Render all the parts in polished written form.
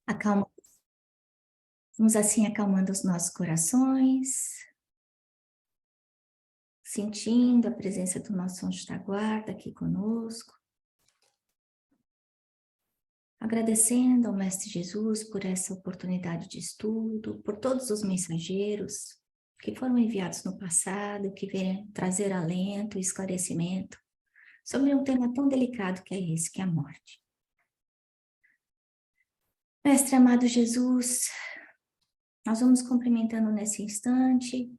Acalma. Vamos assim acalmando os nossos corações, sentindo a presença do nosso anjo da guarda aqui conosco. Agradecendo ao Mestre Jesus por essa oportunidade de estudo, por todos os mensageiros que foram enviados no passado, que vêm trazer alento e esclarecimento sobre um tema tão delicado que é esse, que é a morte. Mestre amado Jesus, nós vamos cumprimentando nesse instante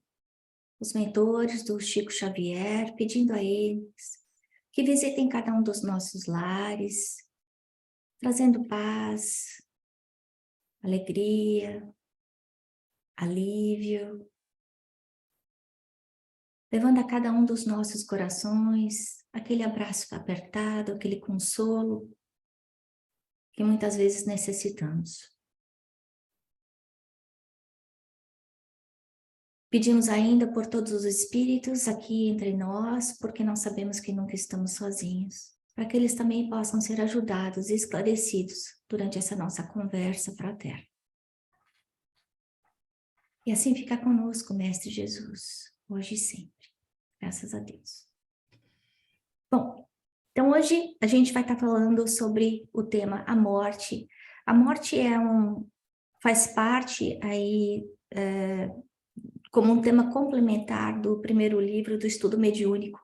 os mentores do Chico Xavier, pedindo a eles que visitem cada um dos nossos lares, trazendo paz, alegria, alívio, levando a cada um dos nossos corações aquele abraço apertado, aquele consolo que muitas vezes necessitamos. Pedimos ainda por todos os espíritos aqui entre nós, porque nós sabemos que nunca estamos sozinhos, para que eles também possam ser ajudados e esclarecidos durante essa nossa conversa fraterna. E assim fica conosco, Mestre Jesus, hoje e sempre. Graças a Deus. Bom, então hoje a gente vai estar falando sobre o tema a morte. A morte faz parte aí como um tema complementar do primeiro livro do estudo mediúnico.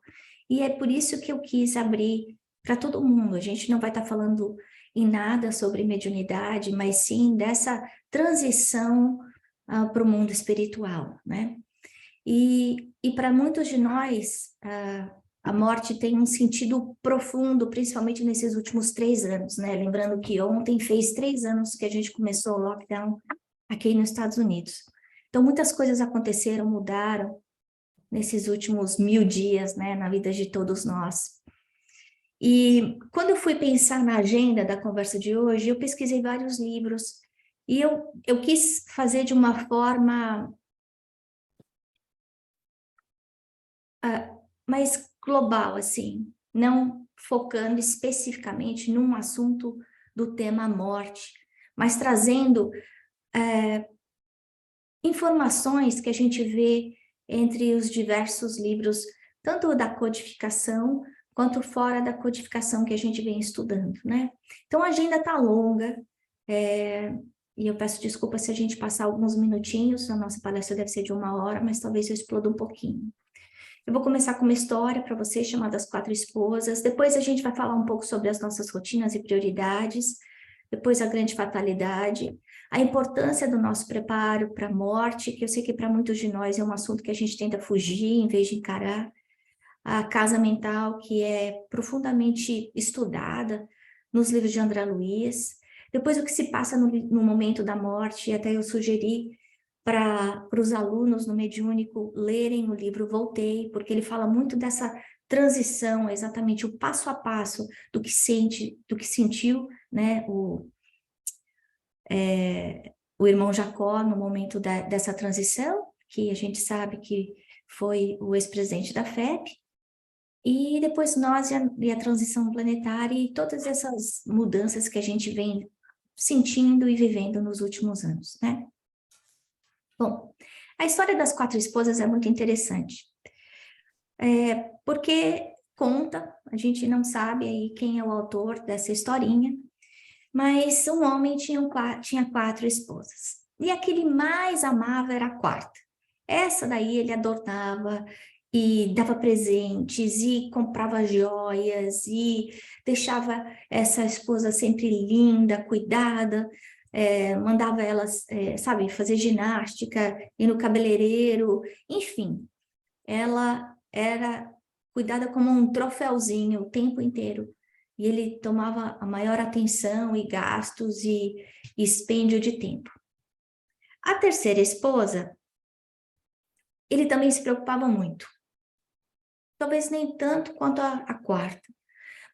E é por isso que eu quis abrir para todo mundo. A gente não vai estar falando em nada sobre mediunidade, mas sim dessa transição para o mundo espiritual, né? E para muitos de nós, a morte tem um sentido profundo, principalmente nesses últimos 3 anos, né? Lembrando que ontem fez 3 anos que a gente começou o lockdown aqui nos Estados Unidos. Então, muitas coisas aconteceram, mudaram nesses últimos 1000 dias, né, na vida de todos nós. E quando eu fui pensar na agenda da conversa de hoje, eu pesquisei vários livros e eu quis fazer de uma forma mais global, assim, não focando especificamente num assunto do tema morte, mas trazendo informações que a gente vê entre os diversos livros, tanto da codificação, quanto fora da codificação que a gente vem estudando, né? Então, a agenda está longa, e eu peço desculpa se a gente passar alguns minutinhos, a nossa palestra deve ser de 1 hora, mas talvez eu exploda um pouquinho. Eu vou começar com uma história para vocês, chamada As Quatro Esposas, depois a gente vai falar um pouco sobre as nossas rotinas e prioridades, depois a grande fatalidade, a importância do nosso preparo para a morte, que eu sei que para muitos de nós é um assunto que a gente tenta fugir em vez de encarar, a casa mental, que é profundamente estudada nos livros de André Luiz, depois o que se passa no momento da morte, e até eu sugeri para os alunos no mediúnico lerem o livro Voltei, porque ele fala muito dessa transição, exatamente o passo a passo do que sentiu, né, o irmão Jacó no momento dessa transição, que a gente sabe que foi o ex-presidente da FEP, e depois nós e a transição planetária e todas essas mudanças que a gente vem sentindo e vivendo nos últimos anos, né? Bom, a história das 4 esposas é muito interessante, porque conta, a gente não sabe aí quem é o autor dessa historinha, mas um homem tinha 4 esposas, e a que ele mais amava era a 4ª. Essa daí ele adorava e dava presentes e comprava joias e deixava essa esposa sempre linda, cuidada, mandava elas, sabe, fazer ginástica, ir no cabeleireiro, enfim, ela era cuidada como um troféuzinho o tempo inteiro. E ele tomava a maior atenção e gastos e expêndio de tempo. A 3ª esposa, ele também se preocupava muito. Talvez nem tanto quanto a 4ª.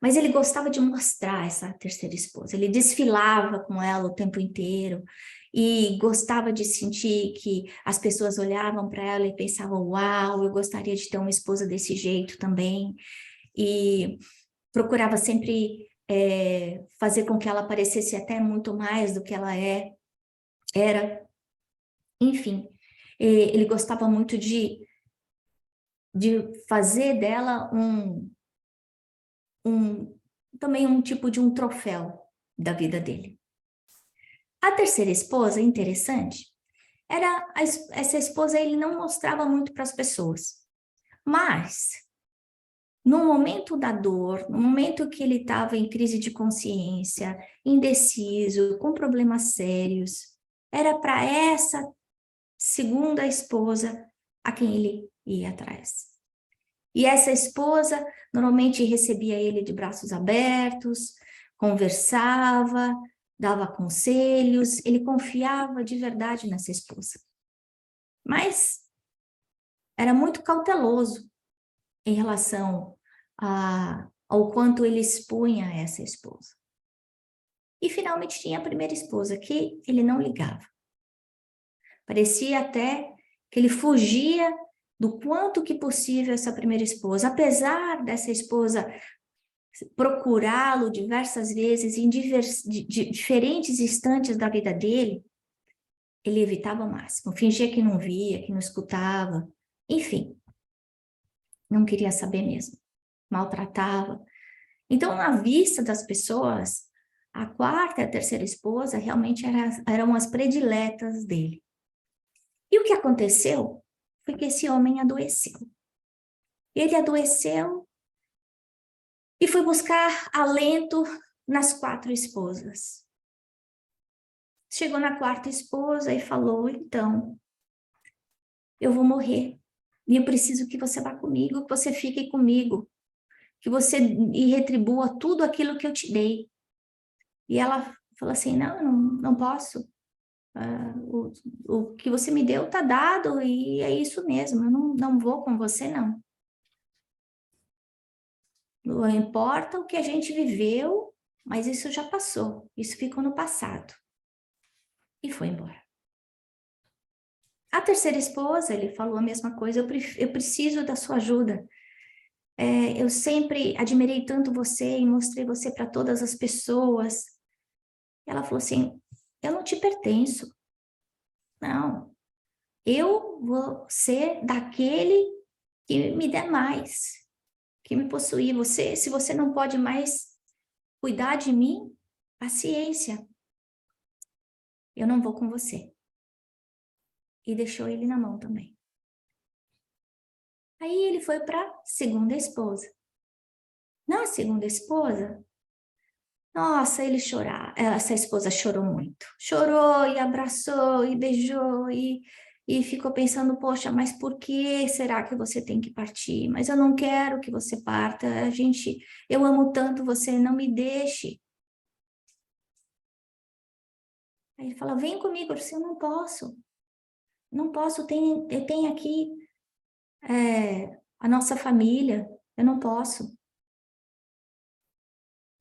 Mas ele gostava de mostrar essa 3ª esposa. Ele desfilava com ela o tempo inteiro e gostava de sentir que as pessoas olhavam para ela e pensavam, uau, eu gostaria de ter uma esposa desse jeito também. E procurava sempre fazer com que ela parecesse até muito mais do que ela era. Enfim, ele gostava muito de fazer dela também um tipo de um troféu da vida dele. A terceira esposa, interessante, essa esposa ele não mostrava muito para as pessoas, mas no momento da dor, no momento que ele estava em crise de consciência, indeciso, com problemas sérios, era para essa segunda esposa a quem ele ia atrás. E essa esposa normalmente recebia ele de braços abertos, conversava, dava conselhos, ele confiava de verdade nessa esposa. Mas era muito cauteloso em relação ao quanto ele expunha essa esposa. E finalmente tinha a primeira esposa, que ele não ligava. Parecia até que ele fugia do quanto que possível essa primeira esposa, apesar dessa esposa procurá-lo diversas vezes em diferentes instantes da vida dele, ele evitava ao máximo, fingia que não via, que não escutava, enfim, não queria saber mesmo, maltratava. Então, na vista das pessoas, a quarta e a terceira esposa realmente eram as prediletas dele. E o que aconteceu foi que esse homem adoeceu. Ele adoeceu e foi buscar alento nas quatro esposas. Chegou na quarta esposa e falou, então, eu vou morrer. E eu preciso que você vá comigo, que você fique comigo, que você retribua tudo aquilo que eu te dei. E ela falou assim, não posso. O que você me deu está dado e é isso mesmo, eu não vou com você, não. Não importa o que a gente viveu, mas isso já passou, isso ficou no passado. E foi embora. A terceira esposa, ele falou a mesma coisa, eu preciso da sua ajuda. Eu sempre admirei tanto você e mostrei você para todas as pessoas. Ela falou assim, eu não te pertenço. Não, eu vou ser daquele que me der mais, que me possuir. Se você não pode mais cuidar de mim, paciência. Eu não vou com você. E deixou ele na mão também. Aí ele foi para a segunda esposa. Na segunda esposa, nossa, ele chorava. Essa esposa chorou muito. Chorou e abraçou e beijou e ficou pensando, poxa, mas por que será que você tem que partir? Mas eu não quero que você parta. Eu amo tanto você, não me deixe. Aí ele fala, vem comigo. Eu disse, eu não posso. Não posso, eu tenho aqui a nossa família, eu não posso.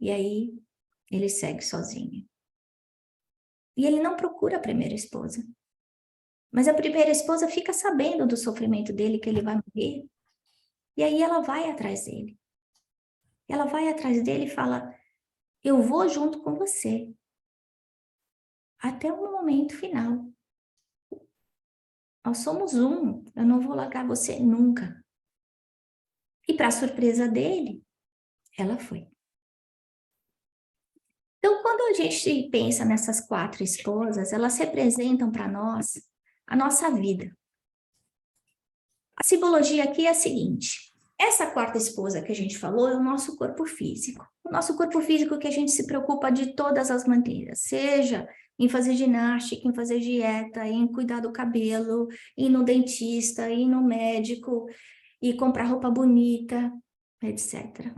E aí ele segue sozinho. E ele não procura a primeira esposa. Mas a primeira esposa fica sabendo do sofrimento dele, que ele vai morrer. E aí ela vai atrás dele. Ela vai atrás dele e fala, eu vou junto com você. Até o momento final. Nós somos um, eu não vou largar você nunca. E para surpresa dele, ela foi. Então, quando a gente pensa nessas quatro esposas, elas representam para nós a nossa vida. A simbologia aqui é a seguinte: essa quarta esposa que a gente falou é o nosso corpo físico. O nosso corpo físico que a gente se preocupa de todas as maneiras, seja em fazer ginástica, em fazer dieta, em cuidar do cabelo, ir no dentista, ir no médico, e comprar roupa bonita, etc.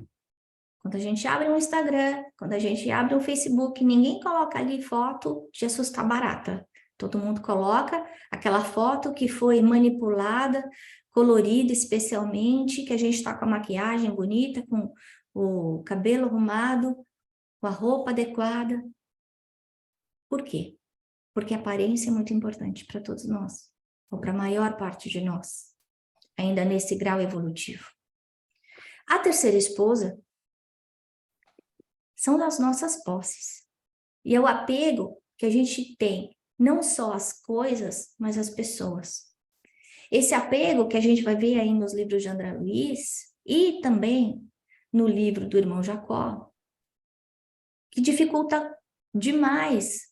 Quando a gente abre um Instagram, quando a gente abre um Facebook, ninguém coloca ali foto de assustar barata. Todo mundo coloca aquela foto que foi manipulada, colorida especialmente, que a gente está com a maquiagem bonita, com o cabelo arrumado, com a roupa adequada. Por quê? Porque a aparência é muito importante para todos nós, ou para a maior parte de nós, ainda nesse grau evolutivo. A terceira esposa são as nossas posses. E é o apego que a gente tem, não só às coisas, mas às pessoas. Esse apego que a gente vai ver aí nos livros de André Luiz e também no livro do irmão Jacó, que dificulta demais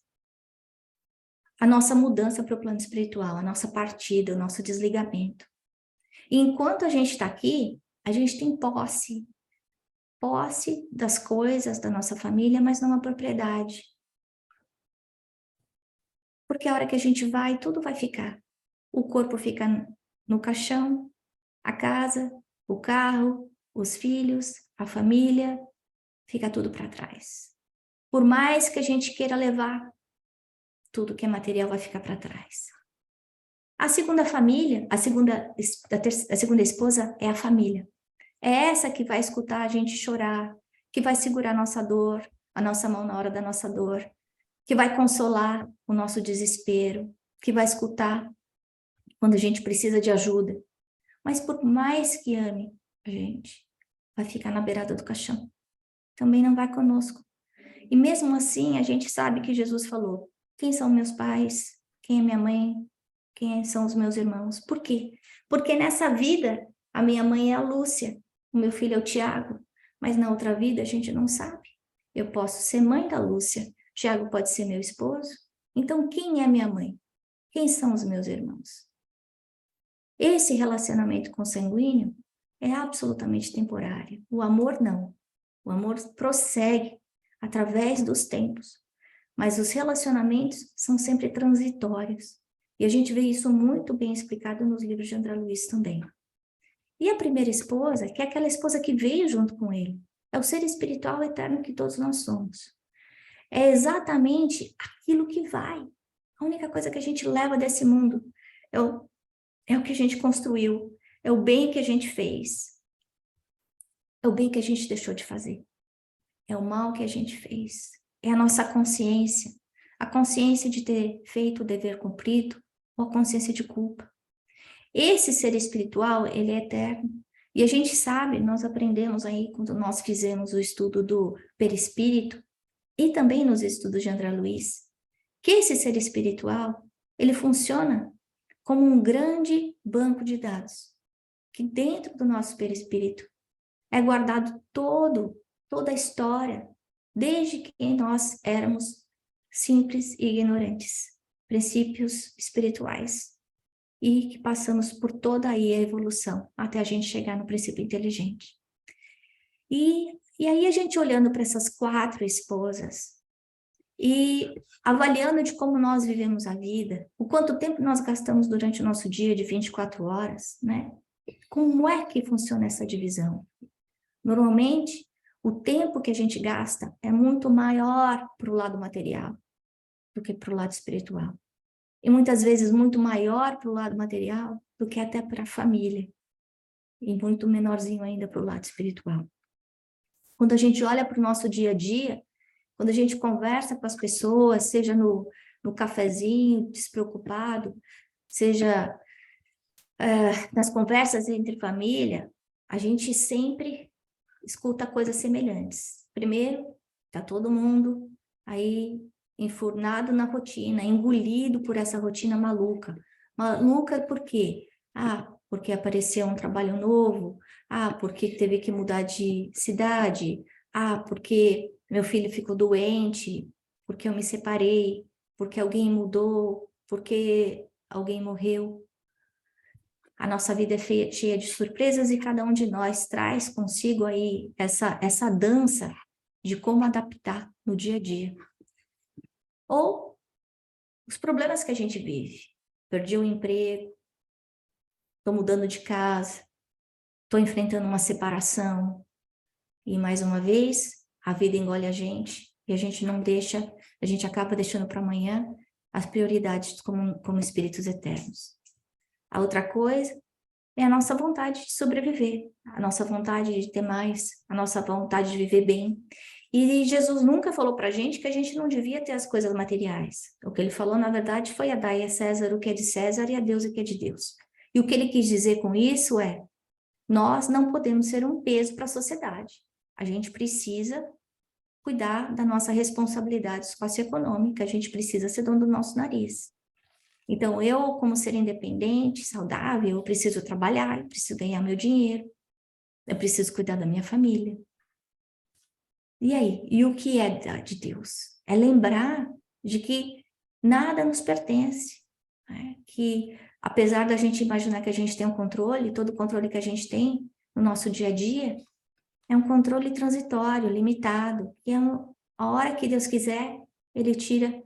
a nossa mudança para o plano espiritual, a nossa partida, o nosso desligamento. E enquanto a gente está aqui, a gente tem posse das coisas da nossa família, mas não a propriedade. Porque a hora que a gente vai, tudo vai ficar. O corpo fica no caixão, a casa, o carro, os filhos, a família, fica tudo para trás. Por mais que a gente queira levar, tudo que é material vai ficar para trás. A segunda família, a segunda esposa é a família. É essa que vai escutar a gente chorar, que vai segurar a nossa dor, a nossa mão na hora da nossa dor, que vai consolar o nosso desespero, que vai escutar quando a gente precisa de ajuda. Mas por mais que ame a gente, vai ficar na beirada do caixão. Também não vai conosco. E mesmo assim, a gente sabe que Jesus falou: quem são meus pais? Quem é minha mãe? Quem são os meus irmãos? Por quê? Porque nessa vida, a minha mãe é a Lúcia, o meu filho é o Tiago, mas na outra vida a gente não sabe. Eu posso ser mãe da Lúcia, Tiago pode ser meu esposo. Então, quem é minha mãe? Quem são os meus irmãos? Esse relacionamento consanguíneo é absolutamente temporário. O amor não. O amor prossegue através dos tempos. Mas os relacionamentos são sempre transitórios. E a gente vê isso muito bem explicado nos livros de André Luiz também. E a primeira esposa, que é aquela esposa que veio junto com ele, é o ser espiritual eterno que todos nós somos. É exatamente aquilo que vai. A única coisa que a gente leva desse mundo é o que a gente construiu, é o bem que a gente fez, é o bem que a gente deixou de fazer, é o mal que a gente fez, é a nossa consciência, a consciência de ter feito o dever cumprido ou a consciência de culpa. Esse ser espiritual, ele é eterno. E a gente sabe, nós aprendemos aí quando nós fizemos o estudo do perispírito e também nos estudos de André Luiz, que esse ser espiritual, ele funciona como um grande banco de dados, que dentro do nosso perispírito é guardado toda a história, desde que nós éramos simples e ignorantes, princípios espirituais, e que passamos por toda aí a evolução, até a gente chegar no princípio inteligente. E aí a gente olhando para essas 4 esposas, e avaliando de como nós vivemos a vida, o quanto tempo nós gastamos durante o nosso dia de 24 horas, né? Como é que funciona essa divisão? Normalmente, o tempo que a gente gasta é muito maior para o lado material do que para o lado espiritual. E muitas vezes muito maior para o lado material do que até para a família. E muito menorzinho ainda para o lado espiritual. Quando a gente olha para o nosso dia a dia, quando a gente conversa com as pessoas, seja no cafezinho, despreocupado, seja nas conversas entre família, a gente sempre escuta coisas semelhantes. Primeiro, está todo mundo aí enfurnado na rotina, engolido por essa rotina maluca. Maluca por quê? Porque apareceu um trabalho novo. Porque teve que mudar de cidade. Porque meu filho ficou doente, porque eu me separei, porque alguém mudou, porque alguém morreu. A nossa vida é cheia de surpresas e cada um de nós traz consigo aí essa dança de como adaptar no dia a dia. Ou os problemas que a gente vive. Perdi o emprego, estou mudando de casa, estou enfrentando uma separação. E mais uma vez, a vida engole a gente e a gente não deixa, a gente acaba deixando para amanhã as prioridades como espíritos eternos. A outra coisa é a nossa vontade de sobreviver, a nossa vontade de ter mais, a nossa vontade de viver bem. E Jesus nunca falou para a gente que a gente não devia ter as coisas materiais. O que ele falou, na verdade, foi a dar a César o que é de César e a Deus o que é de Deus. E o que ele quis dizer com isso é, nós não podemos ser um peso para a sociedade. A gente precisa cuidar da nossa responsabilidade socioeconômica, a gente precisa ser dono do nosso nariz. Então, eu, como ser independente, saudável, eu preciso trabalhar, eu preciso ganhar meu dinheiro, eu preciso cuidar da minha família. E aí? E o que é de Deus? É lembrar de que nada nos pertence, né? Que apesar da gente imaginar que a gente tem um controle, todo o controle que a gente tem no nosso dia a dia é um controle transitório, limitado, que é a hora que Deus quiser, Ele tira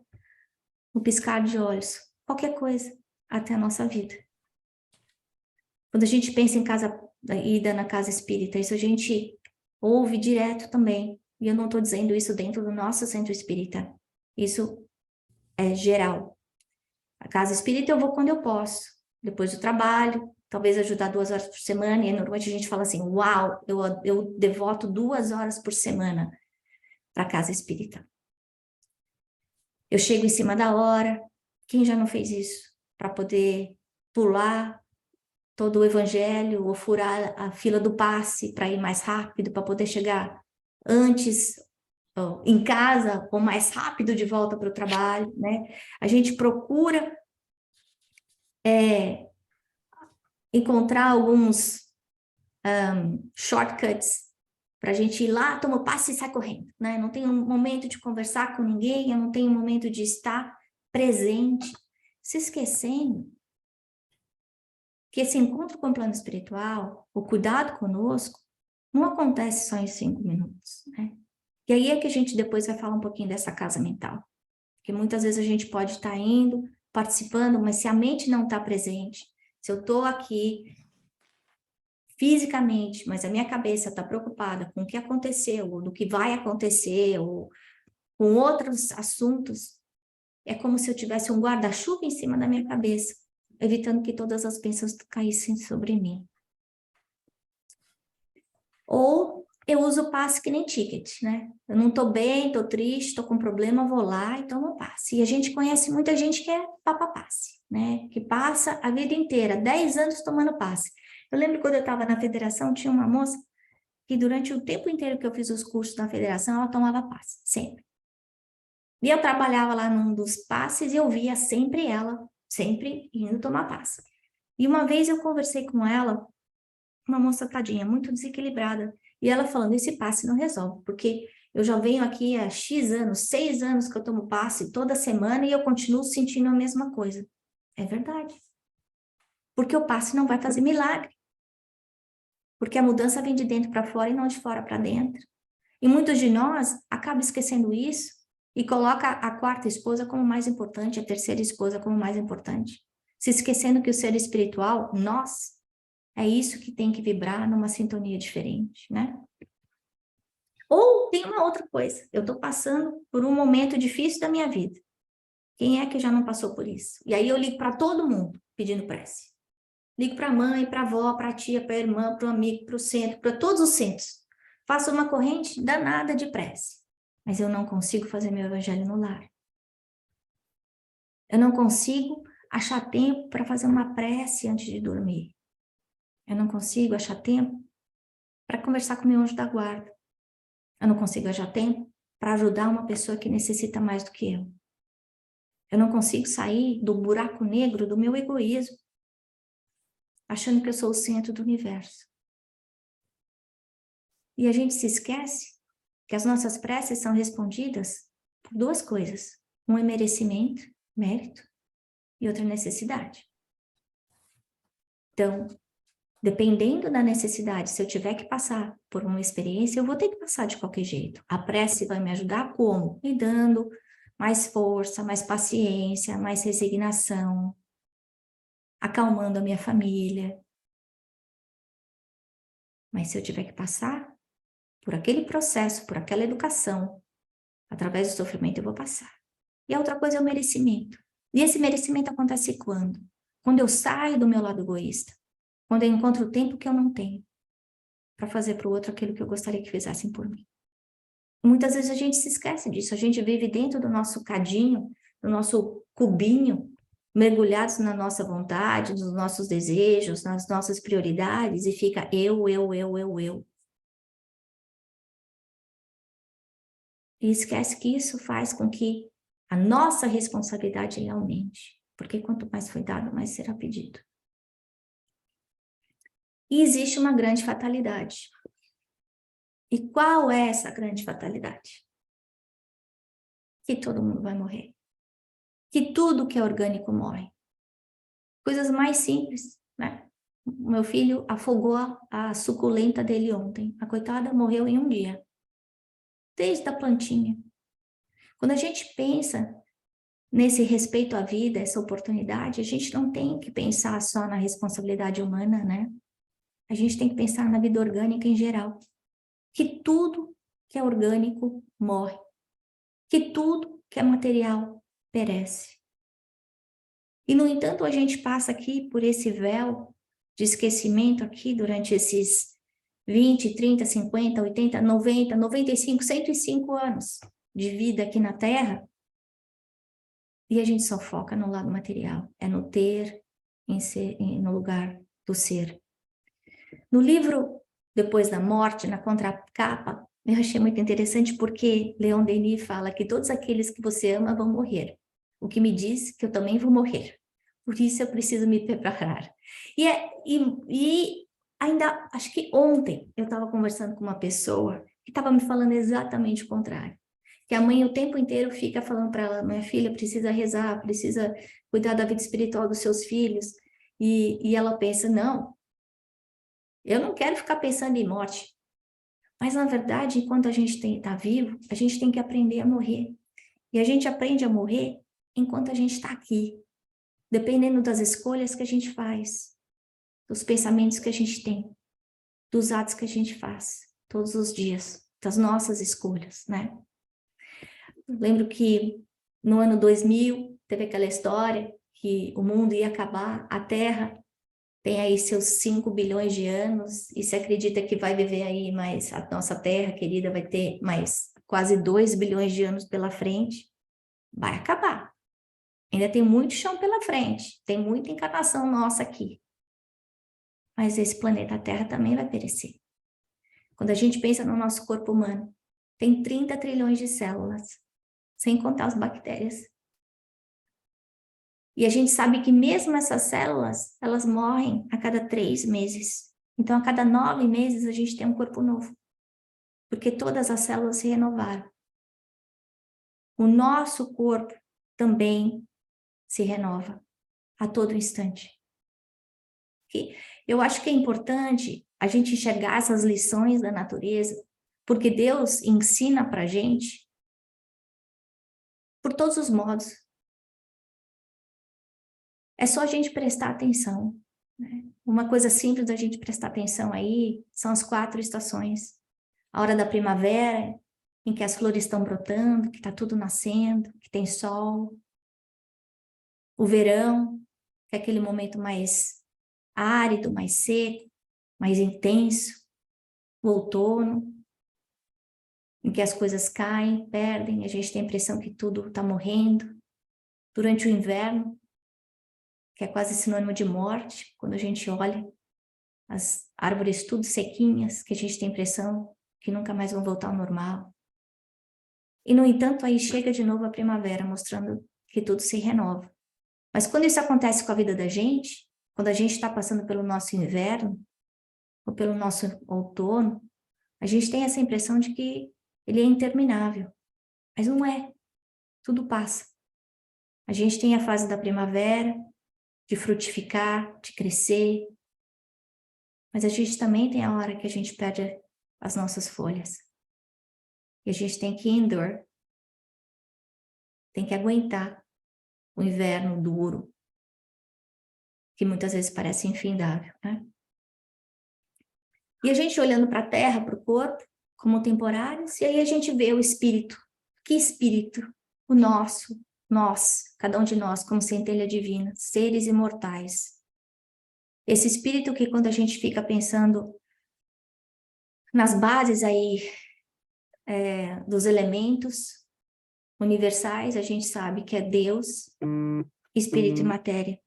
o piscar de olhos, qualquer coisa, até a nossa vida. Quando a gente pensa em ida na casa espírita, isso a gente ouve direto também. E eu não estou dizendo isso dentro do nosso centro espírita. Isso é geral. A casa espírita eu vou quando eu posso. Depois do trabalho, talvez ajudar 2 horas por semana. E normalmente a gente fala assim, uau, eu devoto 2 horas por semana para a casa espírita. Eu chego em cima da hora. Quem já não fez isso? Para poder pular todo o evangelho ou furar a fila do passe para ir mais rápido, para poder chegar antes em casa ou mais rápido de volta para o trabalho, né? A gente procura encontrar alguns shortcuts para a gente ir lá, toma o passe e sai correndo, né? Não tem um momento de conversar com ninguém, eu não tenho um momento de estar presente, se esquecendo que esse encontro com o plano espiritual, o cuidado conosco, não acontece só em 5 minutos, né? E aí é que a gente depois vai falar um pouquinho dessa casa mental. Porque muitas vezes a gente pode estar indo, participando, mas se a mente não está presente, se eu estou aqui fisicamente, mas a minha cabeça está preocupada com o que aconteceu, ou do que vai acontecer, ou com outros assuntos, é como se eu tivesse um guarda-chuva em cima da minha cabeça, evitando que todas as bênçãos caíssem sobre mim. Ou eu uso o passe que nem ticket, né? Eu não tô bem, tô triste, tô com problema, vou lá e tomo passe. E a gente conhece muita gente que é passe, né? Que passa a vida inteira, 10 anos tomando passe. Eu lembro quando eu estava na federação, tinha uma moça que durante o tempo inteiro que eu fiz os cursos na federação, ela tomava passe, sempre. E eu trabalhava lá num dos passes e eu via sempre ela, sempre indo tomar passe. E uma vez eu conversei com ela, uma moça tadinha, muito desequilibrada, e ela falando, esse passe não resolve, porque eu já venho aqui há X anos, 6 anos que eu tomo passe toda semana e eu continuo sentindo a mesma coisa. É verdade. Porque o passe não vai fazer milagre. Porque a mudança vem de dentro para fora e não de fora para dentro. E muitos de nós acabam esquecendo isso e coloca a quarta esposa como mais importante, a terceira esposa como mais importante, se esquecendo que o ser espiritual, nós, é isso que tem que vibrar numa sintonia diferente, né? Ou tem uma outra coisa, eu estou passando por um momento difícil da minha vida. Quem é que já não passou por isso? E aí eu ligo para todo mundo pedindo prece. Ligo para a mãe, para a avó, para a tia, para a irmã, para o amigo, para o centro, para todos os centros. Faço uma corrente danada de prece. Mas eu não consigo fazer meu evangelho no lar. Eu não consigo achar tempo para fazer uma prece antes de dormir. Eu não consigo achar tempo para conversar com meu anjo da guarda. Eu não consigo achar tempo para ajudar uma pessoa que necessita mais do que eu. Eu não consigo sair do buraco negro do meu egoísmo, achando que eu sou o centro do universo. E a gente se esquece que as nossas preces são respondidas por 2 coisas. Um é merecimento, mérito, e outra é necessidade. Então, dependendo da necessidade, se eu tiver que passar por uma experiência, eu vou ter que passar de qualquer jeito. A prece vai me ajudar como? Me dando mais força, mais paciência, mais resignação, acalmando a minha família. Mas se eu tiver que passar por aquele processo, por aquela educação, através do sofrimento eu vou passar. E a outra coisa é o merecimento. E esse merecimento acontece quando? Quando eu saio do meu lado egoísta. Quando eu encontro o tempo que eu não tenho para fazer para o outro aquilo que eu gostaria que fizessem por mim. Muitas vezes a gente se esquece disso. A gente vive dentro do nosso cadinho, do nosso cubinho, mergulhados na nossa vontade, nos nossos desejos, nas nossas prioridades e fica eu. E esquece que isso faz com que a nossa responsabilidade aumente. Porque quanto mais foi dado, mais será pedido. E existe uma grande fatalidade. E qual é essa grande fatalidade? Que todo mundo vai morrer. Que tudo que é orgânico morre. Coisas mais simples, né? O meu filho afogou a suculenta dele ontem. A coitada morreu em um dia. Desde a plantinha. Quando a gente pensa nesse respeito à vida, essa oportunidade, a gente não tem que pensar só na responsabilidade humana, né? A gente tem que pensar na vida orgânica em geral. Que tudo que é orgânico morre. Que tudo que é material perece. E, no entanto, a gente passa aqui por esse véu de esquecimento aqui durante esses 20, 30, 50, 80, 90, 95, 105 anos de vida aqui na Terra. E a gente só foca no lado material, é no ter, no lugar do ser. No livro Depois da Morte, na contracapa, eu achei muito interessante porque Leon Denis fala que todos aqueles que você ama vão morrer. O que me diz que eu também vou morrer. Por isso eu preciso me preparar. E ainda, acho que ontem, eu estava conversando com uma pessoa que estava me falando exatamente o contrário. Que a mãe o tempo inteiro fica falando para ela, minha filha precisa rezar, precisa cuidar da vida espiritual dos seus filhos. E ela pensa, não, eu não quero ficar pensando em morte. Mas, na verdade, enquanto a gente está vivo, a gente tem que aprender a morrer. E a gente aprende a morrer enquanto a gente está aqui. Dependendo das escolhas que a gente faz, dos pensamentos que a gente tem, dos atos que a gente faz todos os dias, das nossas escolhas, né? Eu lembro que no ano 2000 teve aquela história que o mundo ia acabar, a Terra tem aí seus 5 bilhões de anos e se acredita que vai viver aí mais, a nossa Terra querida vai ter mais quase 2 bilhões de anos pela frente, vai acabar. Ainda tem muito chão pela frente, tem muita encarnação nossa aqui. Mas esse planeta Terra também vai perecer. Quando a gente pensa no nosso corpo humano, tem 30 trilhões de células, sem contar as bactérias. E a gente sabe que mesmo essas células, elas morrem a cada 3 meses. Então, a cada 9 meses, a gente tem um corpo novo. Porque todas as células se renovaram. O nosso corpo também se renova a todo instante. E eu acho que é importante a gente enxergar essas lições da natureza, porque Deus ensina para a gente por todos os modos. É só a gente prestar atenção, né? Uma coisa simples da gente prestar atenção aí são as 4 estações. A hora da primavera, em que as flores estão brotando, que está tudo nascendo, que tem sol. O verão, que é aquele momento mais árido, mais seco, mais intenso. O outono, em que as coisas caem, perdem, a gente tem a impressão que tudo está morrendo. Durante o inverno, que é quase sinônimo de morte, quando a gente olha as árvores tudo sequinhas, que a gente tem a impressão que nunca mais vão voltar ao normal. E, no entanto, aí chega de novo a primavera, mostrando que tudo se renova. Mas quando isso acontece com a vida da gente, quando a gente está passando pelo nosso inverno, ou pelo nosso outono, a gente tem essa impressão de que ele é interminável. Mas não é. Tudo passa. A gente tem a fase da primavera, de frutificar, de crescer. Mas a gente também tem a hora que a gente perde as nossas folhas. E a gente tem que endure. Tem que aguentar o inverno duro, que muitas vezes parece infindável, né? E a gente olhando para a terra, para o corpo, como temporários, e aí a gente vê o espírito. Que espírito? O nosso, nós, cada um de nós, como centelha divina, seres imortais. Esse espírito que quando a gente fica pensando nas bases aí dos elementos universais, a gente sabe que é Deus, espírito e matéria.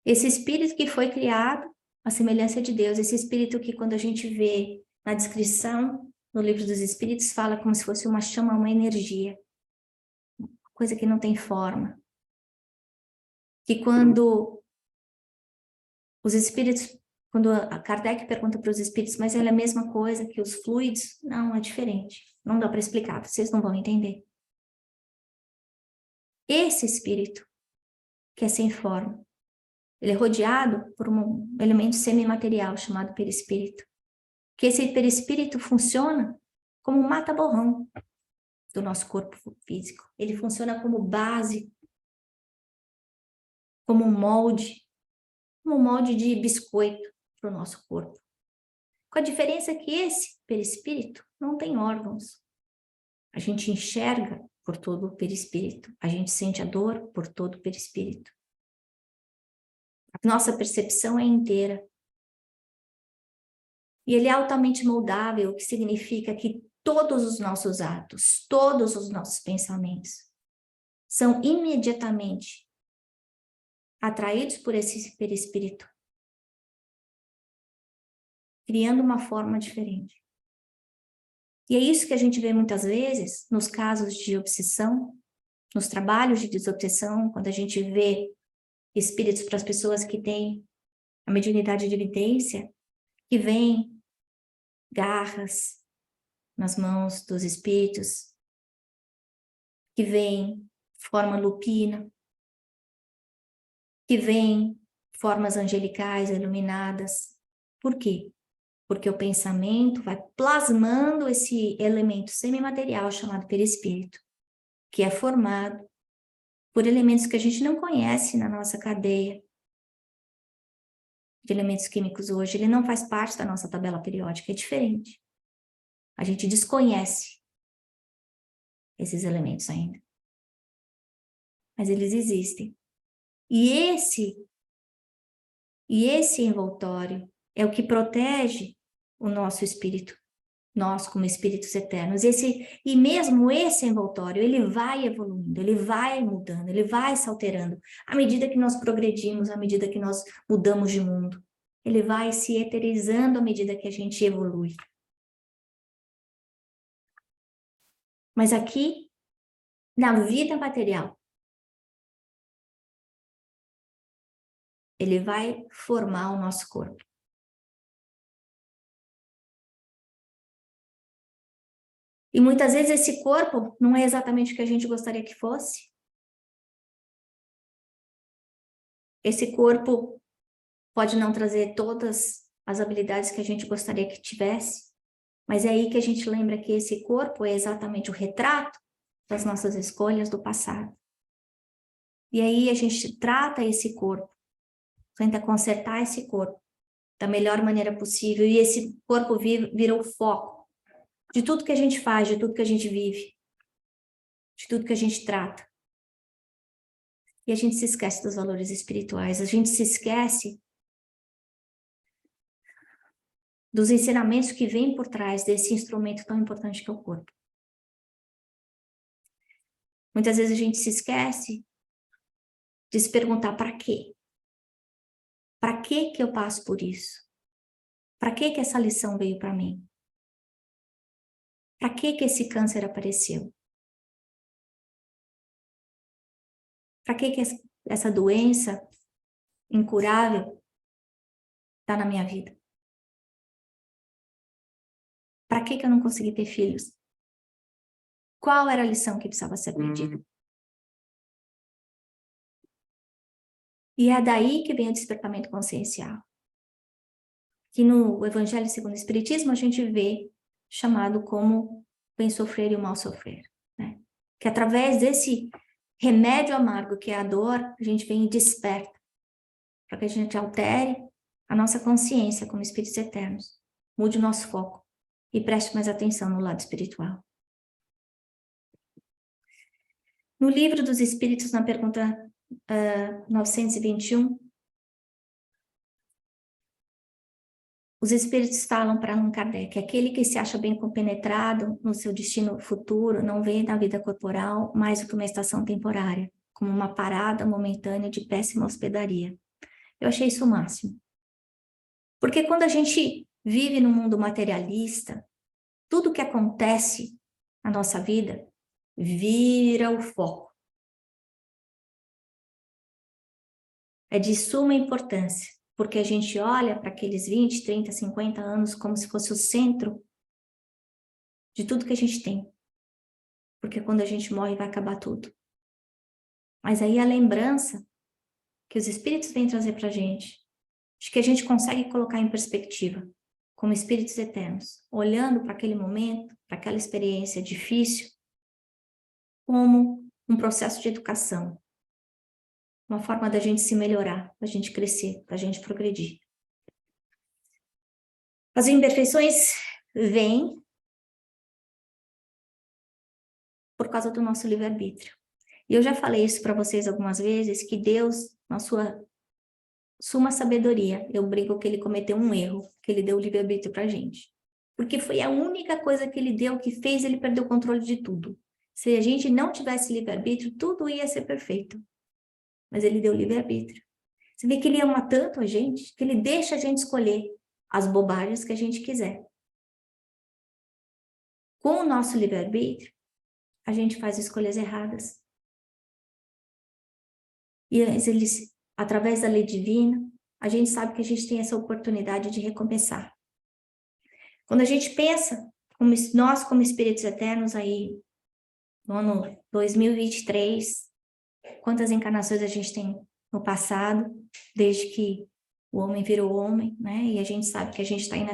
Esse espírito que foi criado à semelhança de Deus, esse espírito que quando a gente vê na descrição no Livro dos Espíritos, fala como se fosse uma chama, uma energia, coisa que não tem forma. Que quando os espíritos, quando a Kardec pergunta para os espíritos, mas ela é a mesma coisa que os fluidos? Não, é diferente. Não dá para explicar, vocês não vão entender. Esse espírito, que é sem forma, ele é rodeado por um elemento semimaterial chamado perispírito. Que esse perispírito funciona como um mata-borrão do nosso corpo físico. Ele funciona como base, como um molde de biscoito para o nosso corpo. Com a diferença que esse perispírito não tem órgãos. A gente enxerga por todo o perispírito. A gente sente a dor por todo o perispírito. A nossa percepção é inteira. E ele é altamente moldável, o que significa que todos os nossos atos, todos os nossos pensamentos são imediatamente atraídos por esse perispírito, criando uma forma diferente. E é isso que a gente vê muitas vezes nos casos de obsessão, nos trabalhos de desobsessão, quando a gente vê espíritos para as pessoas que têm a mediunidade de evidência, que vêm garras nas mãos dos espíritos, que vêm forma lupina, que vêm formas angelicais iluminadas. Por quê? Porque o pensamento vai plasmando esse elemento semimaterial chamado perispírito, que é formado por elementos que a gente não conhece na nossa cadeia de elementos químicos hoje. Ele não faz parte da nossa tabela periódica, é diferente. A gente desconhece esses elementos ainda. Mas eles existem. E esse envoltório é o que protege o nosso espírito, nós como espíritos eternos. E mesmo esse envoltório, ele vai evoluindo, ele vai mudando, ele vai se alterando. À medida que nós progredimos, à medida que nós mudamos de mundo, ele vai se eterizando à medida que a gente evolui. Mas aqui, na vida material, ele vai formar o nosso corpo. E muitas vezes esse corpo não é exatamente o que a gente gostaria que fosse. Esse corpo pode não trazer todas as habilidades que a gente gostaria que tivesse, mas é aí que a gente lembra que esse corpo é exatamente o retrato das nossas escolhas do passado. E aí a gente trata esse corpo, tenta consertar esse corpo da melhor maneira possível, e esse corpo vira o foco de tudo que a gente faz, de tudo que a gente vive, de tudo que a gente trata. E a gente se esquece dos valores espirituais, a gente se esquece dos ensinamentos que vêm por trás desse instrumento tão importante que é o corpo. Muitas vezes a gente se esquece de se perguntar para quê? Para que eu passo por isso? Para que essa lição veio para mim? Para que esse câncer apareceu? Para que essa doença incurável está na minha vida? Para que eu não consegui ter filhos? Qual era a lição que precisava ser aprendida? E é daí que vem o despertamento consciencial. Que no Evangelho segundo o Espiritismo a gente vê chamado como bem sofrer e o mal sofrer, né? Que através desse remédio amargo que é a dor, a gente vem e desperta, para que a gente altere a nossa consciência como espíritos eternos, mude o nosso foco e preste mais atenção no lado espiritual. No Livro dos Espíritos, na pergunta 921, os espíritos falam para Allan Kardec: aquele que se acha bem compenetrado no seu destino futuro não vê na vida corporal mais do que uma estação temporária, como uma parada momentânea de péssima hospedaria. Eu achei isso o máximo. Porque quando a gente vive num mundo materialista, tudo que acontece na nossa vida vira o foco. É de suma importância, porque a gente olha para aqueles 20, 30, 50 anos como se fosse o centro de tudo que a gente tem. Porque quando a gente morre vai acabar tudo. Mas aí a lembrança que os espíritos vêm trazer para a gente, de que a gente consegue colocar em perspectiva, como espíritos eternos, olhando para aquele momento, para aquela experiência difícil, como um processo de educação, uma forma da gente se melhorar, da gente crescer, da gente progredir. As imperfeições vêm por causa do nosso livre-arbítrio. E eu já falei isso para vocês algumas vezes, que Deus, na sua suma sabedoria, eu brinco que ele cometeu um erro, que ele deu o livre-arbítrio para a gente. Porque foi a única coisa que ele deu que fez ele perder o controle de tudo. Se a gente não tivesse livre-arbítrio, tudo ia ser perfeito. Mas ele deu livre-arbítrio. Você vê que ele ama tanto a gente, que ele deixa a gente escolher as bobagens que a gente quiser. Com o nosso livre-arbítrio, a gente faz escolhas erradas. E eles, através da lei divina, a gente sabe que a gente tem essa oportunidade de recomeçar. Quando a gente pensa, nós como espíritos eternos aí, no ano 2023, quantas encarnações a gente tem no passado, desde que o homem virou homem, né? E a gente sabe que a gente está aí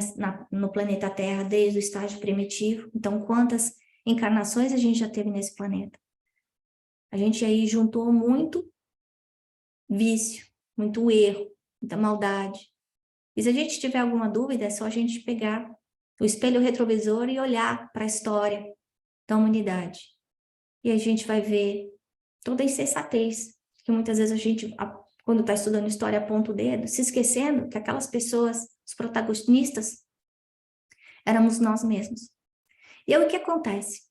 no planeta Terra desde o estágio primitivo. Então, quantas encarnações a gente já teve nesse planeta? A gente aí juntou muito vício, muito erro, muita maldade. E se a gente tiver alguma dúvida, é só a gente pegar o espelho retrovisor e olhar para a história da humanidade. E a gente vai ver toda a insensatez, que muitas vezes a gente, quando está estudando história, aponta o dedo, se esquecendo que aquelas pessoas, os protagonistas, éramos nós mesmos. E aí o que acontece?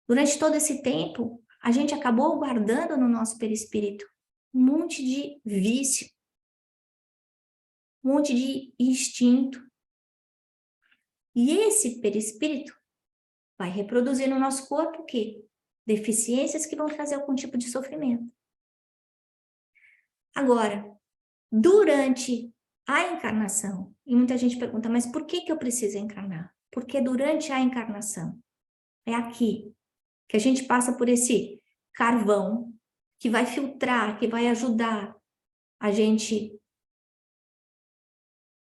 Durante todo esse tempo, a gente acabou guardando no nosso perispírito um monte de vício, um monte de instinto. E esse perispírito vai reproduzir no nosso corpo o quê? Deficiências que vão trazer algum tipo de sofrimento. Agora, durante a encarnação, e muita gente pergunta, mas por que eu preciso encarnar? Porque durante a encarnação, é aqui que a gente passa por esse carvão que vai filtrar, que vai ajudar a gente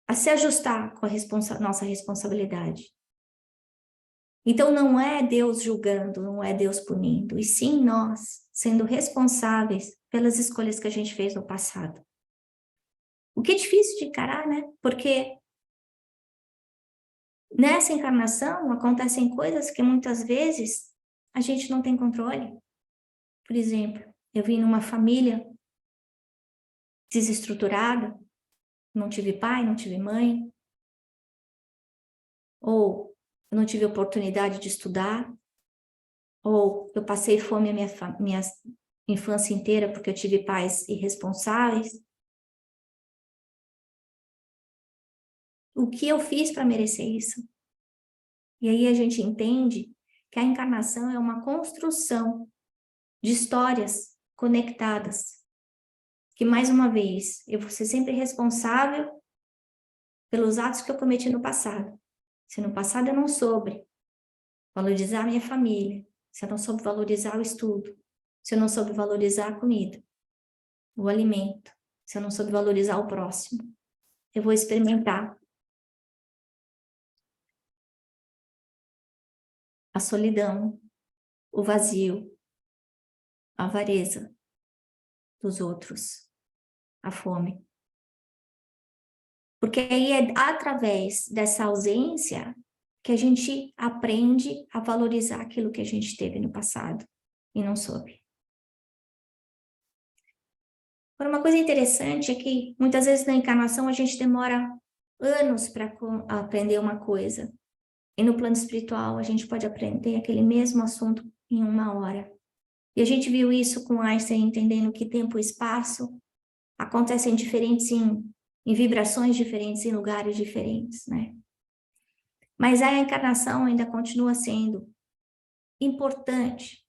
a se ajustar com a nossa responsabilidade. Então, não é Deus julgando, não é Deus punindo, e sim nós sendo responsáveis pelas escolhas que a gente fez no passado. O que é difícil de encarar, né? Porque nessa encarnação acontecem coisas que muitas vezes a gente não tem controle. Por exemplo, eu vim numa família desestruturada, não tive pai, não tive mãe, ou eu não tive oportunidade de estudar, ou eu passei fome a minha infância inteira porque eu tive pais irresponsáveis. O que eu fiz para merecer isso? E aí a gente entende que a encarnação é uma construção de histórias conectadas, que mais uma vez eu vou ser sempre responsável pelos atos que eu cometi no passado. Se no passado eu não soube valorizar a minha família, se eu não soube valorizar o estudo, se eu não soube valorizar a comida, o alimento, se eu não soube valorizar o próximo, eu vou experimentar a solidão, o vazio, a avareza dos outros, a fome. Porque aí é através dessa ausência que a gente aprende a valorizar aquilo que a gente teve no passado e não soube. Agora, uma coisa interessante é que muitas vezes na encarnação a gente demora anos para aprender uma coisa. E no plano espiritual a gente pode aprender aquele mesmo assunto em 1 hora. E a gente viu isso com Einstein, entendendo que tempo e espaço acontecem diferentes em vibrações diferentes, em lugares diferentes, né? Mas a encarnação ainda continua sendo importante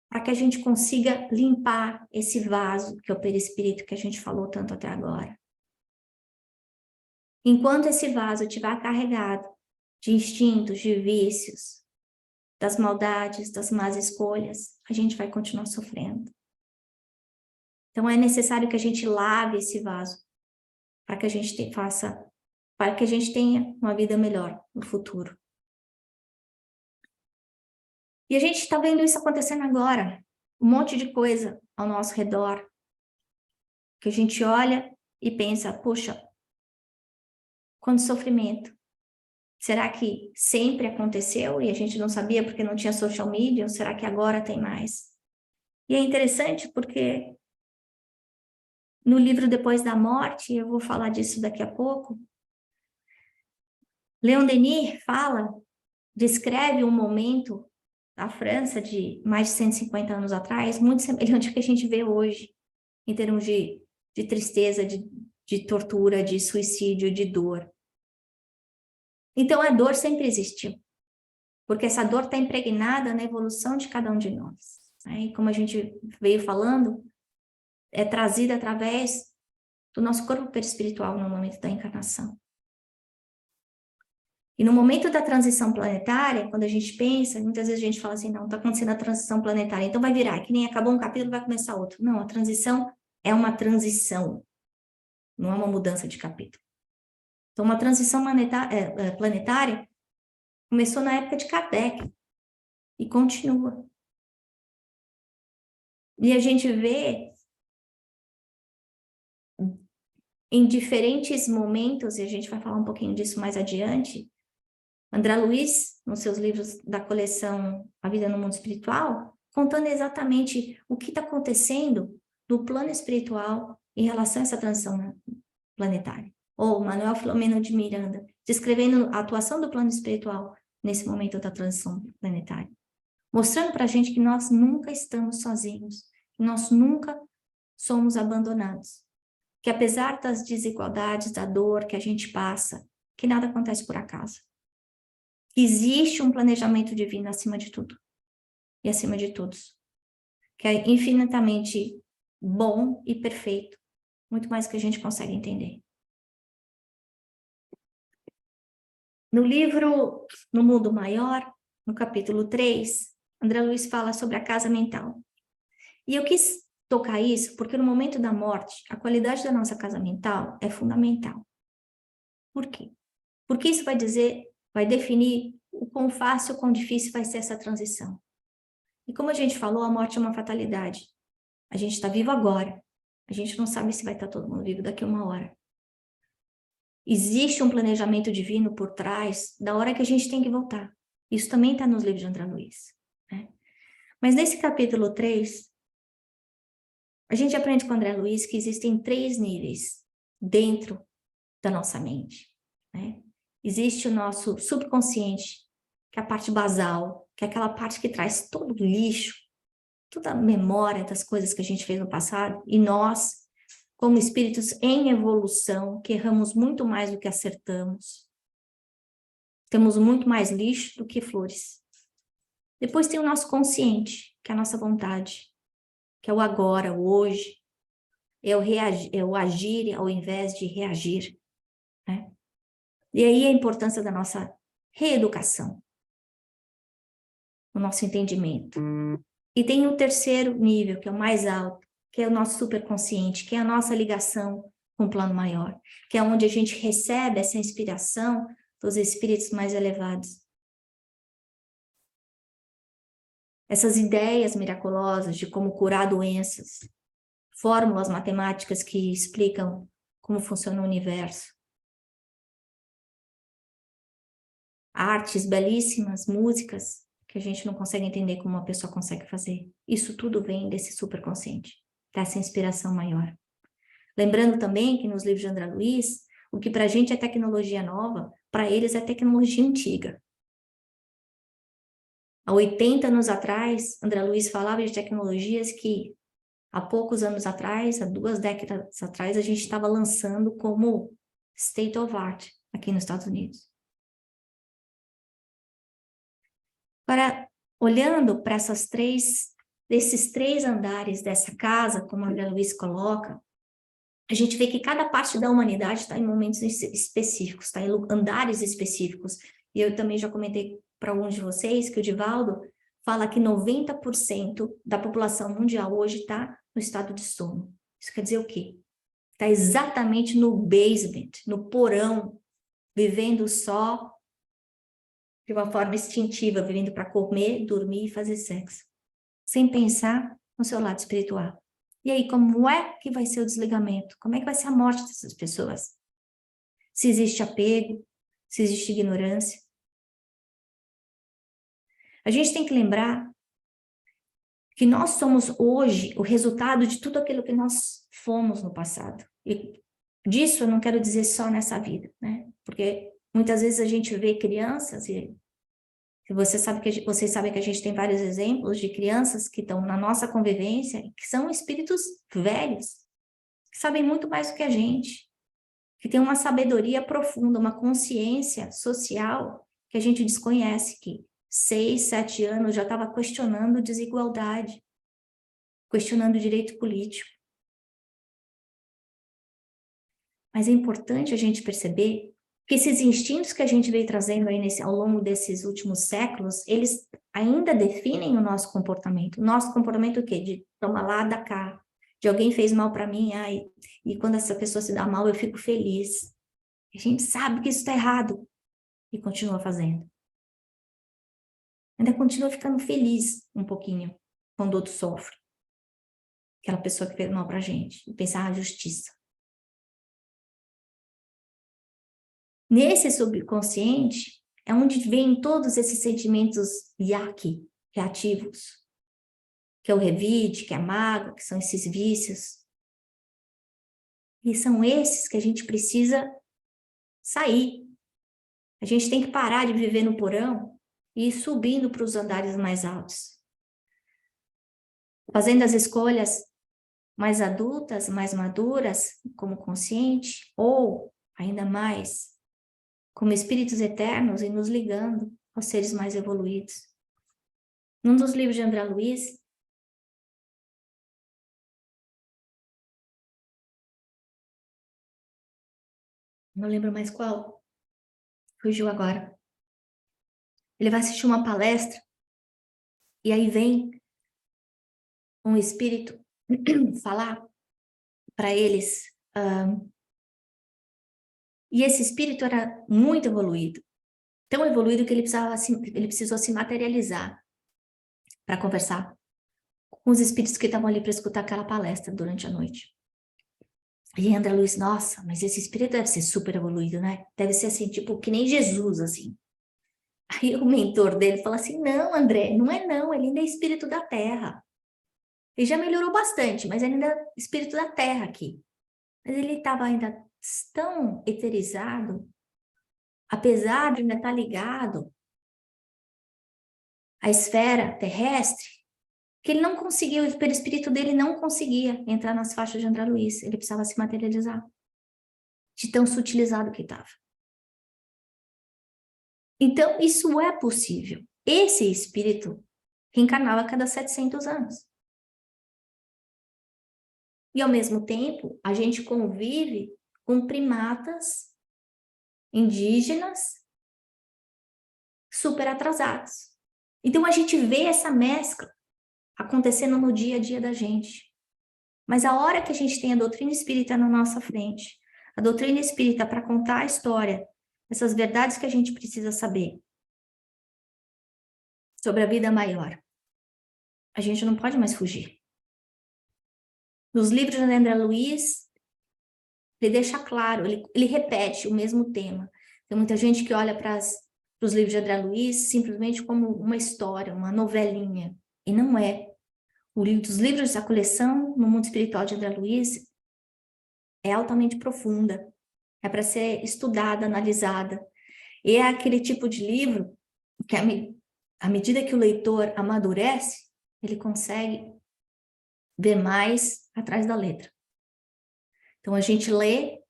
para que a gente consiga limpar esse vaso, que é o perispírito que a gente falou tanto até agora. Enquanto esse vaso estiver carregado de instintos, de vícios, das maldades, das más escolhas, a gente vai continuar sofrendo. Então é necessário que a gente lave esse vaso para que a gente para que a gente tenha uma vida melhor no futuro. E a gente está vendo isso acontecendo agora, um monte de coisa ao nosso redor, que a gente olha e pensa, poxa, quanto sofrimento. Será que sempre aconteceu e a gente não sabia porque não tinha social media? Ou será que agora tem mais? E é interessante porque no livro Depois da Morte, eu vou falar disso daqui a pouco, Leon Denis descreve um momento da França de mais de 150 anos atrás, muito semelhante ao que a gente vê hoje, em termos de tristeza, de tortura, de suicídio, de dor. Então, a dor sempre existiu, porque essa dor está impregnada na evolução de cada um de nós. Né? E como a gente veio falando, é trazida através do nosso corpo perispiritual no momento da encarnação. E no momento da transição planetária, quando a gente pensa, muitas vezes a gente fala assim, não, está acontecendo a transição planetária, então vai virar, que nem acabou um capítulo, vai começar outro. Não, a transição é uma transição, não é uma mudança de capítulo. Então, uma transição planetária começou na época de Kardec e continua. E a gente vê em diferentes momentos, e a gente vai falar um pouquinho disso mais adiante, André Luiz, nos seus livros da coleção A Vida no Mundo Espiritual, contando exatamente o que está acontecendo no plano espiritual em relação a essa transição planetária. Ou Manuel Filomeno de Miranda, descrevendo a atuação do plano espiritual nesse momento da transição planetária. Mostrando para a gente que nós nunca estamos sozinhos, que nós nunca somos abandonados. Que apesar das desigualdades, da dor que a gente passa, que nada acontece por acaso. Existe um planejamento divino acima de tudo e acima de todos, que é infinitamente bom e perfeito, muito mais do que a gente consegue entender. No livro No Mundo Maior, no capítulo 3, André Luiz fala sobre a casa mental. E eu quis tocar isso porque no momento da morte, a qualidade da nossa casa mental é fundamental. Por quê? Porque isso vai definir o quão fácil ou quão difícil vai ser essa transição. E como a gente falou, a morte é uma fatalidade. A gente está vivo agora. A gente não sabe se vai estar todo mundo vivo daqui a uma hora. Existe um planejamento divino por trás da hora que a gente tem que voltar. Isso também está nos livros de André Luiz. Né? Mas nesse capítulo 3, a gente aprende com André Luiz que existem 3 níveis dentro da nossa mente. Né? Existe o nosso subconsciente, que é a parte basal, que é aquela parte que traz todo o lixo, toda a memória das coisas que a gente fez no passado, e nós, como espíritos em evolução, que erramos muito mais do que acertamos, temos muito mais lixo do que flores. Depois tem o nosso consciente, que é a nossa vontade, que é o agora, o hoje, é o agir ao invés de reagir. Né? E aí a importância da nossa reeducação, o nosso entendimento. E tem o terceiro nível, que é o mais alto, que é o nosso superconsciente, que é a nossa ligação com o plano maior, que é onde a gente recebe essa inspiração dos espíritos mais elevados. Essas ideias miraculosas de como curar doenças, fórmulas matemáticas que explicam como funciona o universo. Artes belíssimas, músicas, que a gente não consegue entender como uma pessoa consegue fazer. Isso tudo vem desse superconsciente, dessa inspiração maior. Lembrando também que nos livros de André Luiz, o que para a gente é tecnologia nova, para eles é tecnologia antiga. Há 80 anos atrás, André Luiz falava de tecnologias que há poucos anos atrás, há 2 décadas atrás, a gente estava lançando como state of art, aqui nos Estados Unidos. Agora, olhando para esses três andares dessa casa, como a André Luiz coloca, a gente vê que cada parte da humanidade está em momentos específicos, está em andares específicos. E eu também já comentei para alguns de vocês que o Divaldo fala que 90% da população mundial hoje está no estado de sono. Isso quer dizer o quê? Está exatamente no basement, no porão, vivendo só de uma forma instintiva, vivendo para comer, dormir e fazer sexo, sem pensar no seu lado espiritual. E aí, como é que vai ser o desligamento? Como é que vai ser a morte dessas pessoas? Se existe apego, se existe ignorância. A gente tem que lembrar que nós somos hoje o resultado de tudo aquilo que nós fomos no passado. E disso eu não quero dizer só nessa vida, né? Porque muitas vezes a gente vê crianças e vocês sabem que a gente tem vários exemplos de crianças que estão na nossa convivência, que são espíritos velhos, que sabem muito mais do que a gente, que têm uma sabedoria profunda, uma consciência social que a gente desconhece, que 6, 7 anos já estava questionando desigualdade, questionando direito político. Mas é importante a gente perceber que esses instintos que a gente veio trazendo aí ao longo desses últimos séculos, eles ainda definem o nosso comportamento. Nosso comportamento o quê? De tomar lá da cá, de alguém fez mal para mim, e quando essa pessoa se dá mal, eu fico feliz. A gente sabe que isso está errado e continua fazendo. Ainda continua ficando feliz um pouquinho quando o outro sofre. Aquela pessoa que fez mal pra gente. E pensar, justiça. Nesse subconsciente é onde vem todos esses sentimentos yaki, reativos, que é o revide, que é a mágoa, que são esses vícios. E são esses que a gente precisa sair. A gente tem que parar de viver no porão e ir subindo para os andares mais altos. Fazendo as escolhas mais adultas, mais maduras, como consciente, ou ainda mais como espíritos eternos e nos ligando aos seres mais evoluídos. Num dos livros de André Luiz, não lembro mais qual, fugiu agora. Ele vai assistir uma palestra e aí vem um espírito falar para eles. E esse espírito era muito evoluído, tão evoluído que ele precisou se materializar para conversar com os espíritos que estavam ali para escutar aquela palestra durante a noite. E André Luiz, nossa, mas esse espírito deve ser super evoluído, né? Deve ser assim, tipo, que nem Jesus, assim. Aí o mentor dele fala assim, não, André, não é não, ele ainda é espírito da Terra. Ele já melhorou bastante, mas ele ainda é espírito da Terra aqui. Mas ele estava ainda tão eterizado, apesar de ainda estar ligado à esfera terrestre, que ele não conseguia, o perispírito dele não conseguia entrar nas faixas de André Luiz. Ele precisava se materializar, de tão sutilizado que estava. Então, isso é possível. Esse espírito reencarnava a cada 700 anos. E, ao mesmo tempo, a gente convive com primatas indígenas super atrasados. Então, a gente vê essa mescla acontecendo no dia a dia da gente. Mas a hora que a gente tem a doutrina espírita na nossa frente, a doutrina espírita para contar a história, essas verdades que a gente precisa saber sobre a vida maior, a gente não pode mais fugir. Nos livros de André Luiz, ele deixa claro, ele repete o mesmo tema. Tem muita gente que olha para os livros de André Luiz simplesmente como uma história, uma novelinha, e não é. Os livros da coleção no mundo espiritual de André Luiz é altamente profunda, é para ser estudada, analisada. E é aquele tipo de livro que, à medida que o leitor amadurece, ele consegue ver mais atrás da letra. Então, a gente lê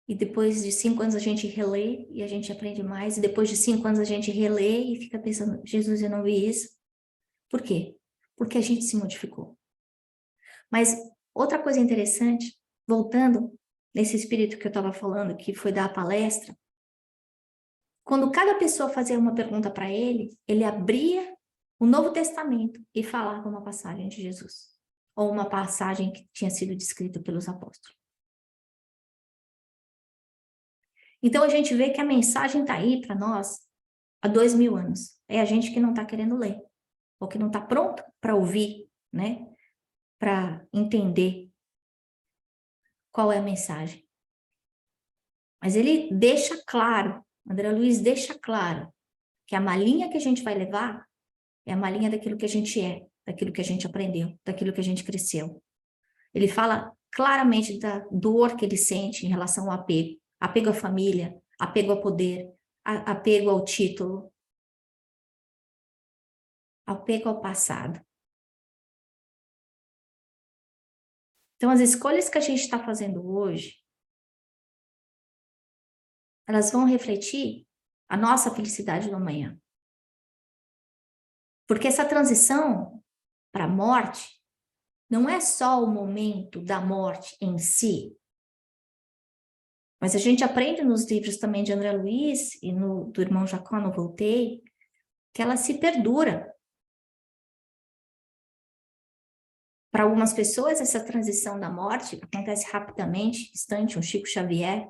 e depois de 5 anos a gente relê e a gente aprende mais, e depois de 5 anos a gente relê e fica pensando, Jesus, eu não vi isso. Por quê? Porque a gente se modificou. Mas outra coisa interessante, voltando nesse espírito que eu estava falando, que foi dar a palestra, quando cada pessoa fazia uma pergunta para ele, ele abria o Novo Testamento e falava uma passagem de Jesus, ou uma passagem que tinha sido descrita pelos apóstolos. Então a gente vê que a mensagem está aí para nós há 2000 anos. É a gente que não está querendo ler, ou que não está pronto para ouvir, né? Para entender qual é a mensagem. Mas ele deixa claro, André Luiz deixa claro, que a malinha que a gente vai levar é a malinha daquilo que a gente é, daquilo que a gente aprendeu, daquilo que a gente cresceu. Ele fala claramente da dor que ele sente em relação ao apego. Apego à família, apego ao poder, apego ao título, apego ao passado. Então, as escolhas que a gente está fazendo hoje, elas vão refletir a nossa felicidade no amanhã. Porque essa transição para a morte não é só o momento da morte em si, mas a gente aprende nos livros também de André Luiz e do irmão Jacó, no Voltei, que ela se perdura. Para algumas pessoas, essa transição da morte acontece rapidamente, instante, um Chico Xavier,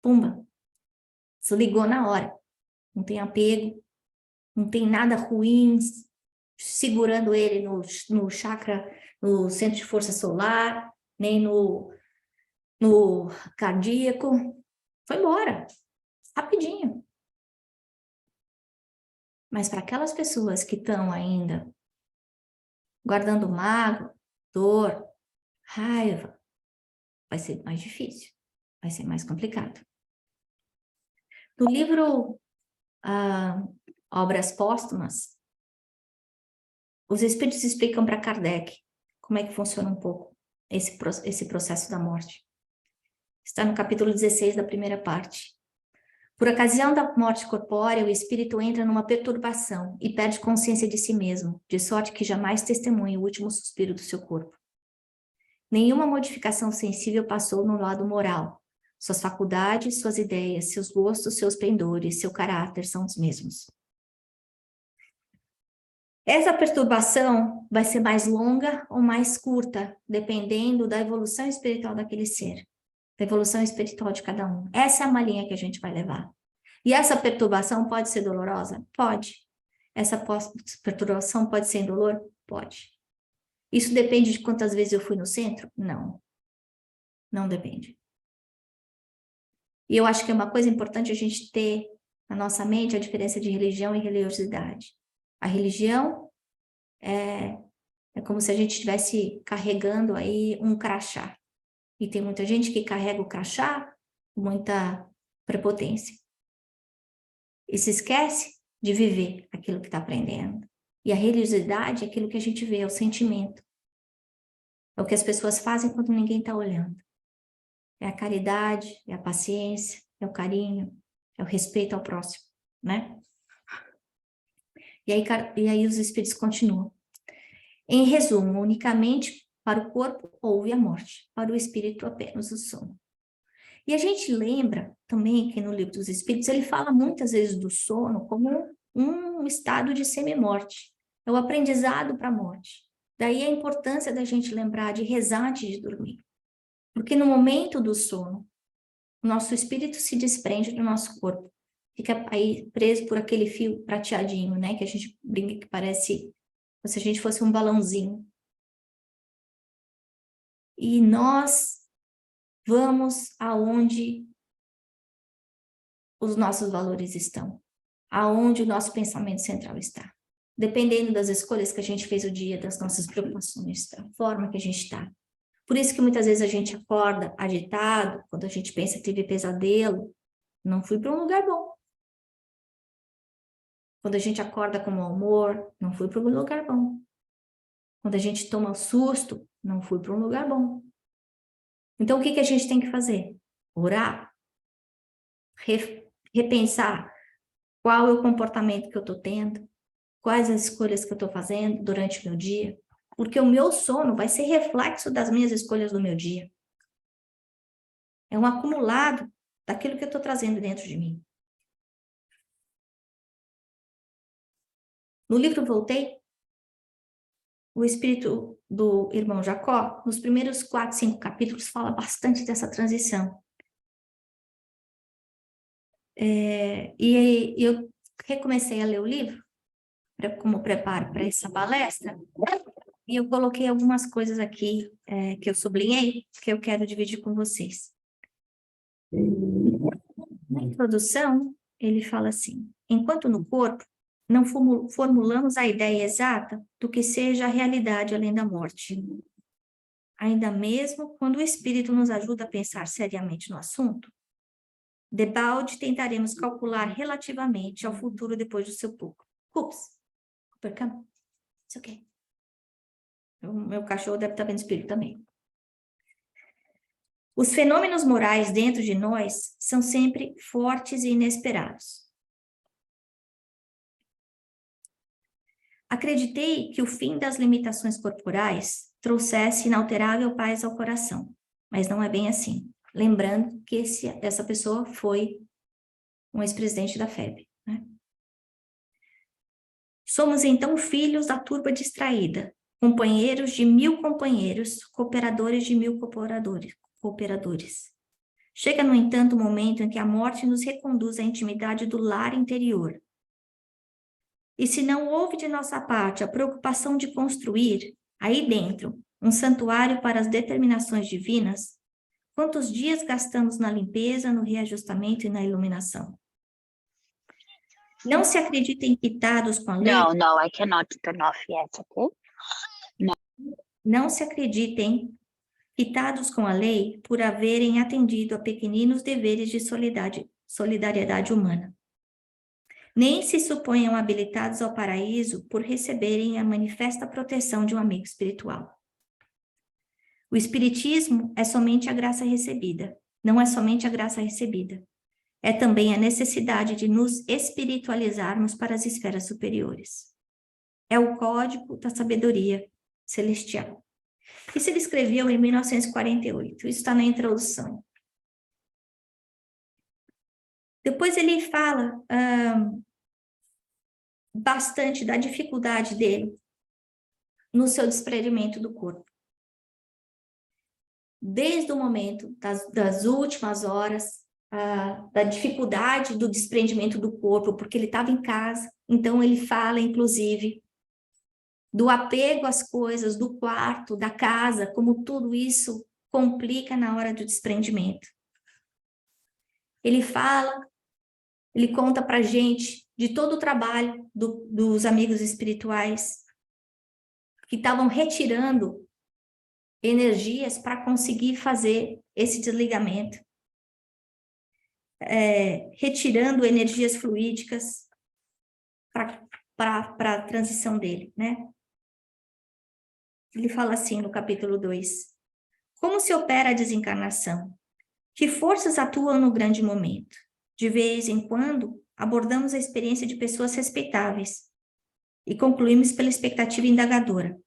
pumba, se ligou na hora. Não tem apego, não tem nada ruim segurando ele no chakra, no centro de força solar, nem no cardíaco. Foi embora, rapidinho. Mas para aquelas pessoas que estão ainda guardando mágoa, dor, raiva, vai ser mais difícil, vai ser mais complicado. No livro Obras Póstumas, os espíritos explicam para Kardec como é que funciona um pouco esse processo da morte. Está no capítulo 16 da primeira parte. Por ocasião da morte corpórea, o espírito entra numa perturbação e perde consciência de si mesmo, de sorte que jamais testemunha o último suspiro do seu corpo. Nenhuma modificação sensível passou no lado moral. Suas faculdades, suas ideias, seus gostos, seus pendores, seu caráter são os mesmos. Essa perturbação vai ser mais longa ou mais curta, dependendo da evolução espiritual daquele ser, da evolução espiritual de cada um. Essa é a malinha que a gente vai levar. E essa perturbação pode ser dolorosa? Pode. Essa perturbação pode ser indolor? Pode. Isso depende de quantas vezes eu fui no centro? Não. Não depende. E eu acho que é uma coisa importante a gente ter na nossa mente a diferença de religião e religiosidade. A religião é como se a gente estivesse carregando aí um crachá. E tem muita gente que carrega o crachá com muita prepotência. E se esquece de viver aquilo que está aprendendo. E a religiosidade é aquilo que a gente vê, é o sentimento. É o que as pessoas fazem quando ninguém está olhando. É a caridade, é a paciência, é o carinho, é o respeito ao próximo, né? E aí os espíritos continuam. Em resumo, unicamente para o corpo houve a morte, para o espírito apenas o sono. E a gente lembra também que no livro dos espíritos ele fala muitas vezes do sono como um estado de semi-morte. É o aprendizado para a morte. Daí a importância da gente lembrar de rezar antes de dormir. Porque no momento do sono, o nosso espírito se desprende do nosso corpo. Fica aí preso por aquele fio prateadinho, né? Que a gente brinca que parece como se a gente fosse um balãozinho. E nós vamos aonde os nossos valores estão. Aonde o nosso pensamento central está. Dependendo das escolhas que a gente fez o dia, das nossas preocupações, da forma que a gente está. Por isso que muitas vezes a gente acorda agitado, quando a gente pensa que teve pesadelo, não fui para um lugar bom. Quando a gente acorda com mau humor, não fui para um lugar bom. Quando a gente toma susto, não fui para um lugar bom. Então, o que a gente tem que fazer? Orar? repensar qual é o comportamento que eu estou tendo, quais as escolhas que eu estou fazendo durante o meu dia, porque o meu sono vai ser reflexo das minhas escolhas do meu dia. É um acumulado daquilo que eu estou trazendo dentro de mim. No livro Voltei, o espírito do irmão Jacó, nos primeiros 4, 5 capítulos, fala bastante dessa transição. E eu recomecei a ler o livro, como preparo para essa palestra, e eu coloquei algumas coisas aqui que eu sublinhei, que eu quero dividir com vocês. Na introdução, ele fala assim: enquanto no corpo, não formulamos a ideia exata do que seja a realidade além da morte. Ainda mesmo quando o espírito nos ajuda a pensar seriamente no assunto, debalde tentaremos calcular relativamente ao futuro depois do seu pouco. Ups, Cooper, isso aqui. O meu cachorro deve estar vendo espírito também. Os fenômenos morais dentro de nós são sempre fortes e inesperados. Acreditei que o fim das limitações corporais trouxesse inalterável paz ao coração, mas não é bem assim. Lembrando que essa pessoa foi um ex-presidente da FEB, né? Somos então filhos da turba distraída, companheiros de 1000 companheiros, cooperadores de 1000 cooperadores. Chega, no entanto, o momento em que a morte nos reconduz à intimidade do lar interior. E se não houve de nossa parte a preocupação de construir, aí dentro, um santuário para as determinações divinas, quantos dias gastamos na limpeza, no reajustamento e na iluminação? Não se acreditem quitados com a lei. No, I cannot turn off yet, okay? Não se acreditem quitados com a lei por haverem atendido a pequeninos deveres de solidariedade humana. Nem se suponham habilitados ao paraíso por receberem a manifesta proteção de um amigo espiritual. O espiritismo é somente a graça recebida, não é somente a graça recebida. É também a necessidade de nos espiritualizarmos para as esferas superiores. É o código da sabedoria celestial. Isso ele escreveu em 1948, isso está na introdução. Depois ele fala bastante da dificuldade dele no seu desprendimento do corpo. Desde o momento das últimas horas, da dificuldade do desprendimento do corpo, porque ele estava em casa, então ele fala, inclusive, do apego às coisas, do quarto, da casa, como tudo isso complica na hora do desprendimento. Ele conta para a gente de todo o trabalho dos amigos espirituais que estavam retirando energias para conseguir fazer esse desligamento, retirando energias fluídicas para a transição dele, né? Ele fala assim no capítulo 2, como se opera a desencarnação? Que forças atuam no grande momento? De vez em quando, abordamos a experiência de pessoas respeitáveis e concluímos pela expectativa indagadora.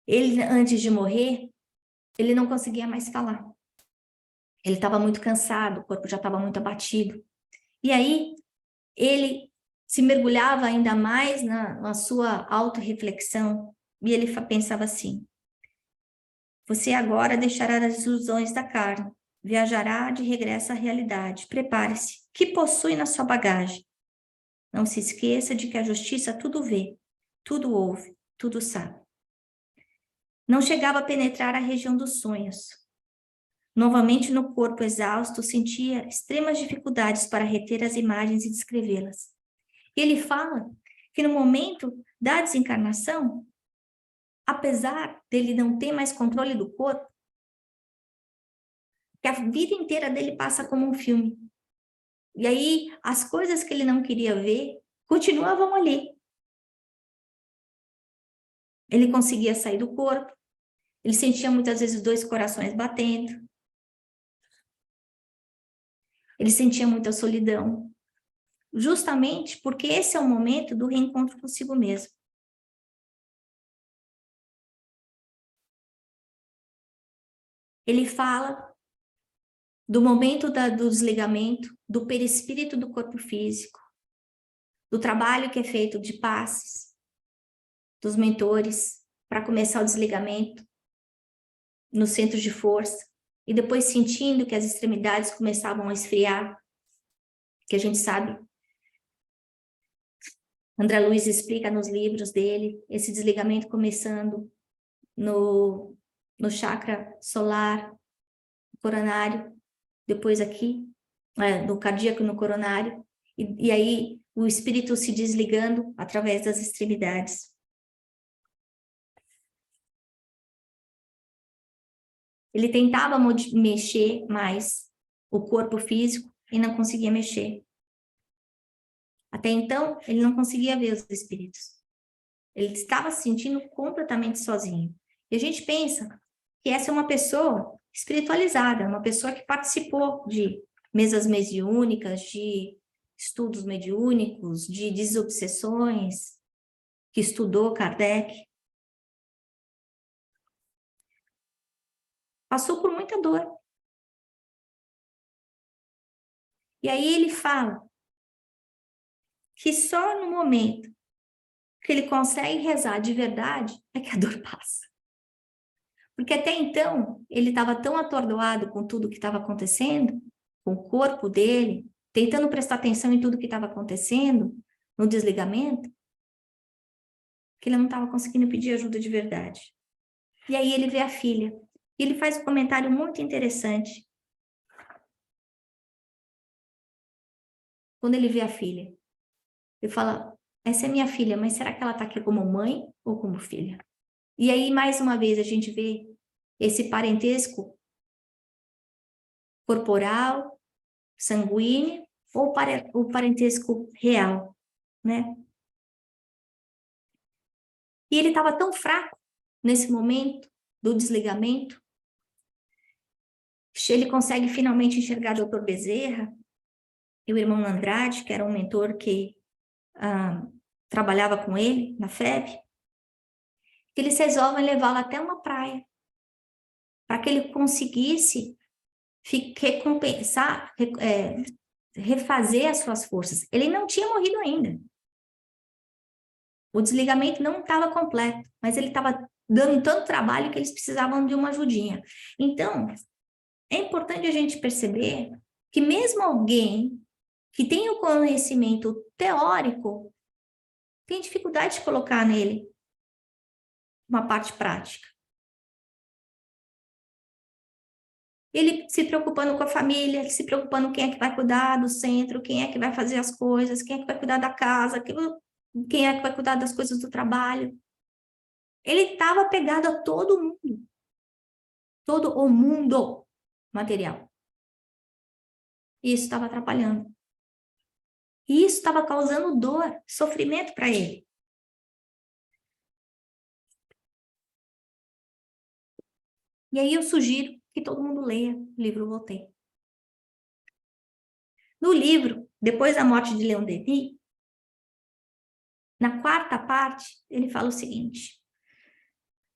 Ele, antes de morrer, ele não conseguia mais falar. Ele estava muito cansado, o corpo já estava muito abatido. E aí, ele se mergulhava ainda mais na sua autorreflexão e ele pensava assim: você agora deixará as ilusões da carne, viajará de regresso à realidade. Prepare-se. Que possui na sua bagagem? Não se esqueça de que a justiça tudo vê, tudo ouve, tudo sabe. Não chegava a penetrar a região dos sonhos. Novamente no corpo exausto, sentia extremas dificuldades para reter as imagens e descrevê-las. E ele fala que no momento da desencarnação, apesar dele não ter mais controle do corpo, que a vida inteira dele passa como um filme. E aí, as coisas que ele não queria ver continuavam ali. Ele conseguia sair do corpo, Ele sentia muitas vezes os 2 corações batendo. Ele sentia muita solidão. Justamente porque esse é o momento do reencontro consigo mesmo. Ele fala do momento do desligamento, do perispírito do corpo físico, do trabalho que é feito de passes, dos mentores, para começar o desligamento nos centros de força, e depois sentindo que as extremidades começavam a esfriar, que a gente sabe. André Luiz explica nos livros dele, esse desligamento começando no chakra solar, coronário, depois aqui, no cardíaco e no coronário, e aí o espírito se desligando através das extremidades. Ele tentava mexer mais o corpo físico e não conseguia mexer. Até então, ele não conseguia ver os espíritos. Ele estava se sentindo completamente sozinho. E a gente pensa que essa é uma pessoa espiritualizada, uma pessoa que participou de mesas mediúnicas, de estudos mediúnicos, de desobsessões, que estudou Kardec. Passou por muita dor. E aí ele fala que só no momento que ele consegue rezar de verdade é que a dor passa. Porque até então, ele estava tão atordoado com tudo que estava acontecendo, com o corpo dele, tentando prestar atenção em tudo que estava acontecendo, no desligamento, que ele não estava conseguindo pedir ajuda de verdade. E aí ele vê a filha, e ele faz um comentário muito interessante. Quando ele vê a filha, ele fala, essa é minha filha, mas será que ela está aqui como mãe ou como filha? E aí, mais uma vez, a gente vê esse parentesco corporal, sanguíneo, ou o parentesco real, né? E ele estava tão fraco nesse momento do desligamento, ele consegue finalmente enxergar o Dr. Bezerra e o irmão Andrade, que era um mentor que trabalhava com ele na FEB, que eles resolvem levá-lo até uma praia, para que ele conseguisse recompensar, refazer as suas forças. Ele não tinha morrido ainda. O desligamento não estava completo, mas ele estava dando tanto trabalho que eles precisavam de uma ajudinha. Então, é importante a gente perceber que mesmo alguém que tem o conhecimento teórico tem dificuldade de colocar nele uma parte prática. Ele se preocupando com a família, se preocupando quem é que vai cuidar do centro, quem é que vai fazer as coisas, quem é que vai cuidar da casa, quem é que vai cuidar das coisas do trabalho. Ele estava pegado a todo o mundo material. E isso estava atrapalhando. E isso estava causando dor, sofrimento para ele. E aí eu sugiro que todo mundo leia o livro Voltaire. No livro, depois da morte de Leon Denis, na 4ª parte, ele fala o seguinte: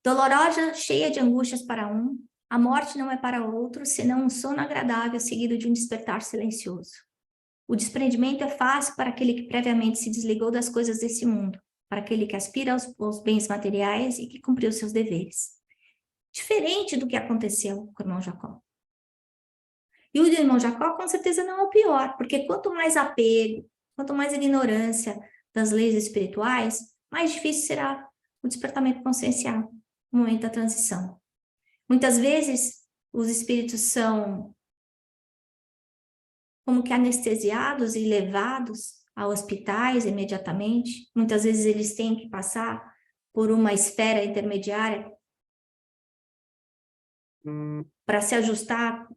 dolorosa, cheia de angústias para um, a morte não é para outro, senão um sono agradável seguido de um despertar silencioso. O desprendimento é fácil para aquele que previamente se desligou das coisas desse mundo, para aquele que aspira aos bens materiais e que cumpriu seus deveres. Diferente do que aconteceu com o irmão Jacó. E o do irmão Jacó, com certeza, não é o pior, porque quanto mais apego, quanto mais ignorância das leis espirituais, mais difícil será o despertamento consciencial no momento da transição. Muitas vezes, os espíritos são como que anestesiados e levados a hospitais imediatamente. Muitas vezes eles têm que passar por uma esfera intermediária para se ajustar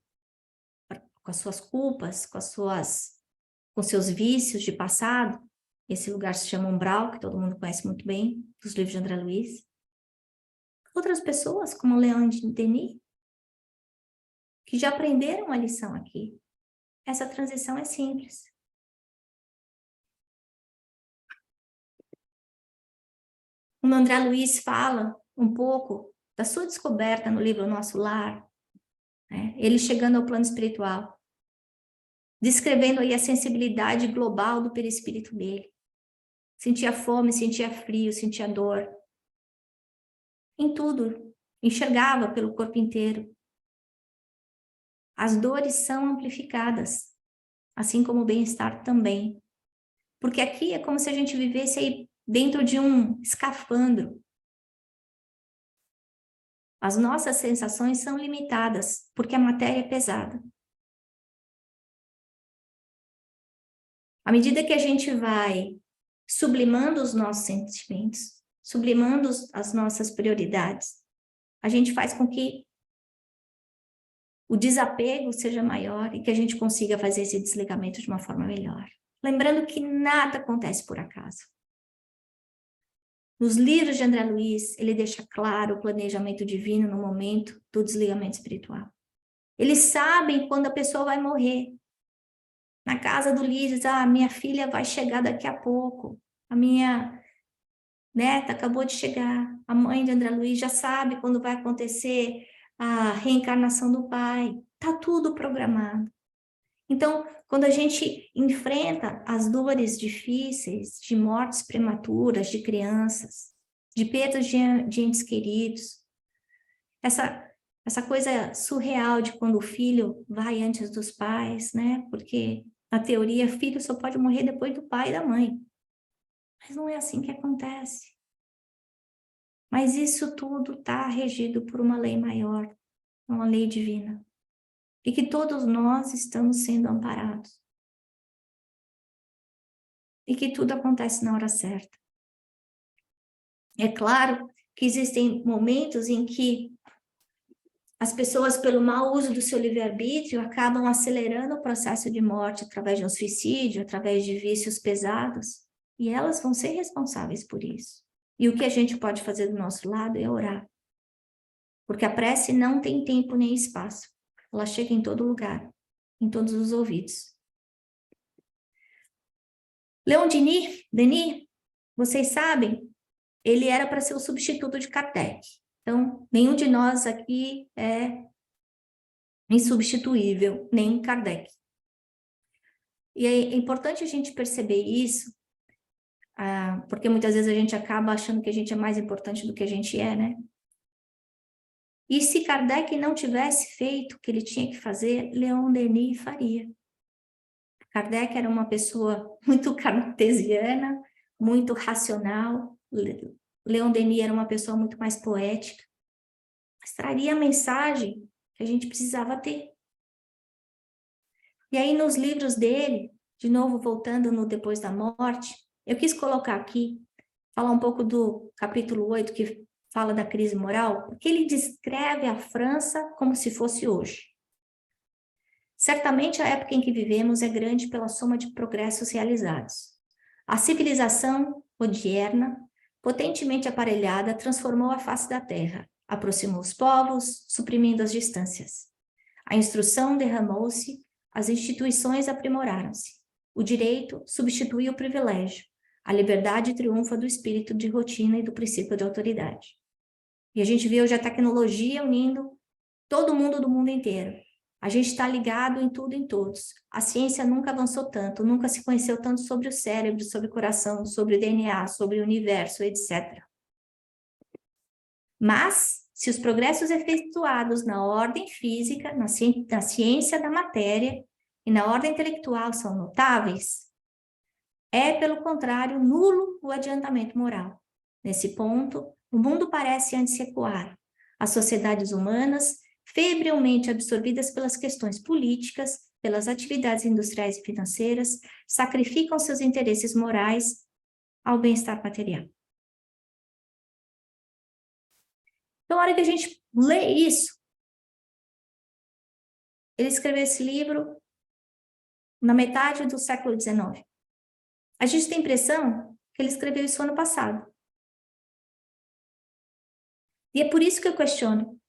com as suas culpas, com seus vícios de passado. Esse lugar se chama umbral, que todo mundo conhece muito bem, dos livros de André Luiz. outras pessoas, como Leon Denis, que já aprenderam a lição aqui. Essa transição é simples. O André Luiz fala um pouco da sua descoberta no livro Nosso Lar, né? Ele chegando ao plano espiritual, descrevendo aí a sensibilidade global do perispírito dele. Sentia fome, sentia frio, sentia dor. Em tudo, enxergava pelo corpo inteiro. As dores são amplificadas, assim como o bem-estar também. Porque aqui é como se a gente vivesse aí dentro de um escafandro. As nossas sensações são limitadas, porque a matéria é pesada. À medida que a gente vai sublimando os nossos sentimentos, sublimando as nossas prioridades, a gente faz com que o desapego seja maior e que a gente consiga fazer esse desligamento de uma forma melhor. Lembrando que nada acontece por acaso. Nos livros de André Luiz, ele deixa claro o planejamento divino no momento do desligamento espiritual. Eles sabem quando a pessoa vai morrer. Na casa do Lírios, minha filha vai chegar daqui a pouco. A minha neta acabou de chegar. A mãe de André Luiz já sabe quando vai acontecer a reencarnação do pai. Está tudo programado. Então, quando a gente enfrenta as dores difíceis de mortes prematuras de crianças, de perdas de entes queridos, essa coisa surreal de quando o filho vai antes dos pais, né? Porque, na teoria, filho só pode morrer depois do pai e da mãe. Mas não é assim que acontece. Mas isso tudo está regido por uma lei maior, uma lei divina. E que todos nós estamos sendo amparados. E que tudo acontece na hora certa. É claro que existem momentos em que as pessoas, pelo mau uso do seu livre-arbítrio, acabam acelerando o processo de morte através de um suicídio, através de vícios pesados, e elas vão ser responsáveis por isso. E o que a gente pode fazer do nosso lado é orar. Porque a prece não tem tempo nem espaço. Ela chega em todo lugar, em todos os ouvidos. Leon Denis, vocês sabem, ele era para ser o substituto de Kardec. Então, nenhum de nós aqui é insubstituível, nem Kardec. E é importante a gente perceber isso, porque muitas vezes a gente acaba achando que a gente é mais importante do que a gente é, né? E se Kardec não tivesse feito o que ele tinha que fazer, Leon Denis faria. Kardec era uma pessoa muito cartesiana, muito racional. Leon Denis era uma pessoa muito mais poética. Mas traria a mensagem que a gente precisava ter. E aí, nos livros dele, de novo, voltando no Depois da Morte, eu quis colocar aqui, falar um pouco do capítulo 8, que fala da crise moral, porque ele descreve a França como se fosse hoje. Certamente a época em que vivemos é grande pela soma de progressos realizados. A civilização odierna, potentemente aparelhada, transformou a face da terra, aproximou os povos, suprimindo as distâncias. A instrução derramou-se, as instituições aprimoraram-se. O direito substituiu o privilégio. A liberdade triunfa do espírito de rotina e do princípio de autoridade. E a gente vê hoje a tecnologia unindo todo mundo do mundo inteiro. A gente está ligado em tudo e em todos. A ciência nunca avançou tanto, nunca se conheceu tanto sobre o cérebro, sobre o coração, sobre o DNA, sobre o universo, etc. Mas, se os progressos efetuados na ordem física, na ciência da matéria e na ordem intelectual são notáveis, é, pelo contrário, nulo o adiantamento moral. Nesse ponto, o mundo parece antes recuar. As sociedades humanas, febrilmente absorvidas pelas questões políticas, pelas atividades industriais e financeiras, sacrificam seus interesses morais ao bem-estar material. Então, na hora que a gente lê isso, ele escreveu esse livro na metade do século XIX. A gente tem a impressão que ele escreveu isso ano passado. E é por isso que eu questiono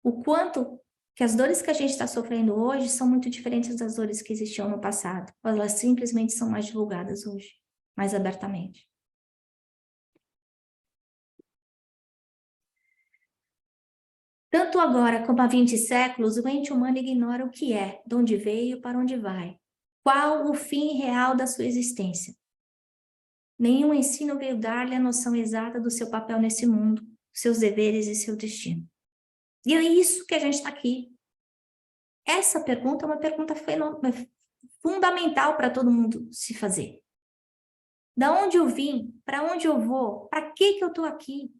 o quanto que as dores que a gente está sofrendo hoje são muito diferentes das dores que existiam no passado. Elas simplesmente são mais divulgadas hoje, mais abertamente. Tanto agora como há 20 séculos, o ente humano ignora o que é, de onde veio, para onde vai. Qual o fim real da sua existência? Nenhum ensino veio dar-lhe a noção exata do seu papel nesse mundo, seus deveres e seu destino. E é isso que a gente está aqui. Essa pergunta é uma pergunta fundamental para todo mundo se fazer. Da onde eu vim? Para onde eu vou? Para que eu estou aqui?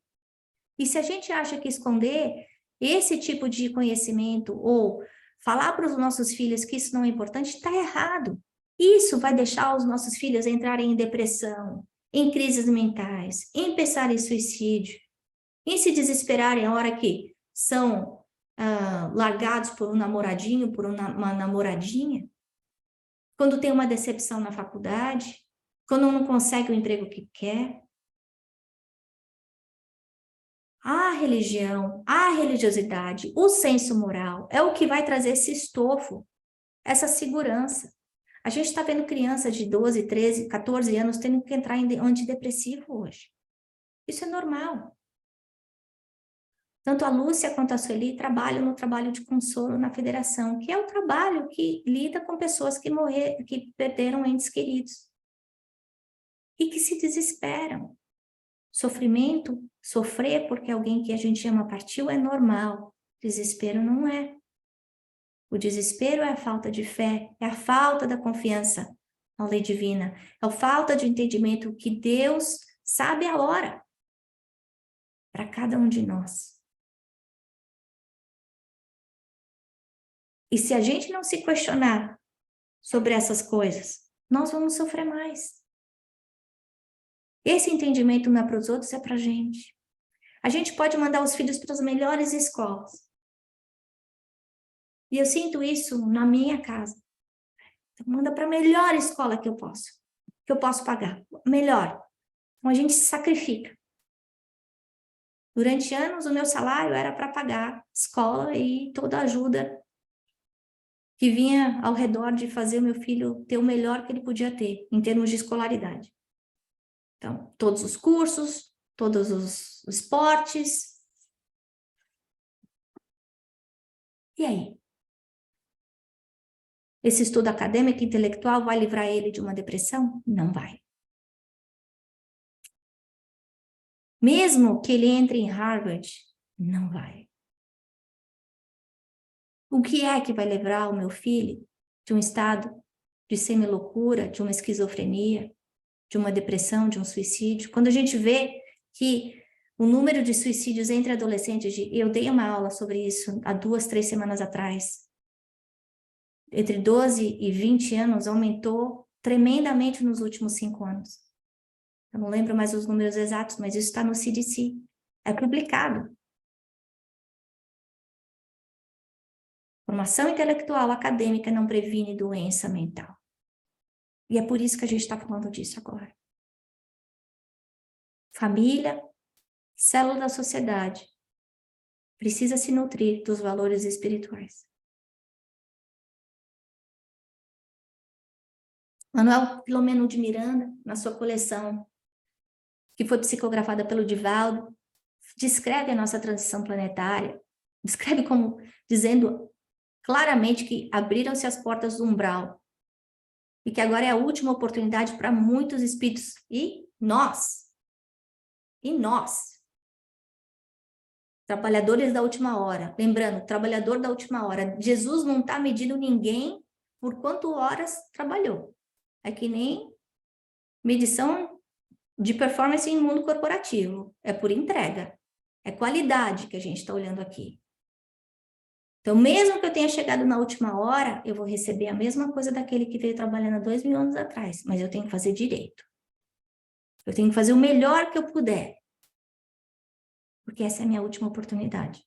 E se a gente acha que esconder esse tipo de conhecimento ou falar para os nossos filhos que isso não é importante, está errado. Isso vai deixar os nossos filhos entrarem em depressão, em crises mentais, em pensar em suicídio, em se desesperarem a hora que são largados por um namoradinho, por uma namoradinha, quando tem uma decepção na faculdade, quando não consegue o emprego que quer. A religião, a religiosidade, o senso moral é o que vai trazer esse estofo, essa segurança. A gente está vendo crianças de 12, 13, 14 anos tendo que entrar em antidepressivo hoje. Isso é normal. Tanto a Lúcia quanto a Sueli trabalham no trabalho de consolo na federação, que é o trabalho que lida com pessoas que perderam entes queridos e que se desesperam. Sofrimento, sofrer porque alguém que a gente ama partiu é normal. Desespero não é. O desespero é a falta de fé, é a falta da confiança na lei divina, é a falta de entendimento que Deus sabe a hora para cada um de nós. E se a gente não se questionar sobre essas coisas, nós vamos sofrer mais. Esse entendimento não é para os outros, é para a gente. A gente pode mandar os filhos para as melhores escolas. E eu sinto isso na minha casa. Então, manda para a melhor escola que eu posso pagar. Melhor. Então, a gente se sacrifica. Durante anos, o meu salário era para pagar escola e toda a ajuda que vinha ao redor de fazer o meu filho ter o melhor que ele podia ter, em termos de escolaridade. Então, todos os cursos, todos os esportes. E aí? Esse estudo acadêmico e intelectual vai livrar ele de uma depressão? Não vai. Mesmo que ele entre em Harvard, não vai. O que é que vai livrar o meu filho de um estado de semi-loucura, de uma esquizofrenia, de uma depressão, de um suicídio? Quando a gente vê que o número de suicídios entre adolescentes, eu dei uma aula sobre isso há 2, 3 semanas atrás, entre 12 e 20 anos, aumentou tremendamente nos últimos 5 anos. Eu não lembro mais os números exatos, mas isso está no CDC. É publicado. Formação intelectual acadêmica não previne doença mental. E é por isso que a gente está falando disso agora. Família, célula da sociedade, precisa se nutrir dos valores espirituais. Manuel Filomeno de Miranda, na sua coleção, que foi psicografada pelo Divaldo, descreve a nossa transição planetária, descreve como, dizendo claramente que abriram-se as portas do umbral, e que agora é a última oportunidade para muitos espíritos, e nós, trabalhadores da última hora, lembrando, trabalhador da última hora, Jesus não está medindo ninguém por quantas horas trabalhou, é que nem medição de performance em mundo corporativo, é por entrega, é qualidade que a gente está olhando aqui. Então, mesmo que eu tenha chegado na última hora, eu vou receber a mesma coisa daquele que veio trabalhando há 2.000 anos atrás, mas eu tenho que fazer direito. Eu tenho que fazer o melhor que eu puder, porque essa é a minha última oportunidade.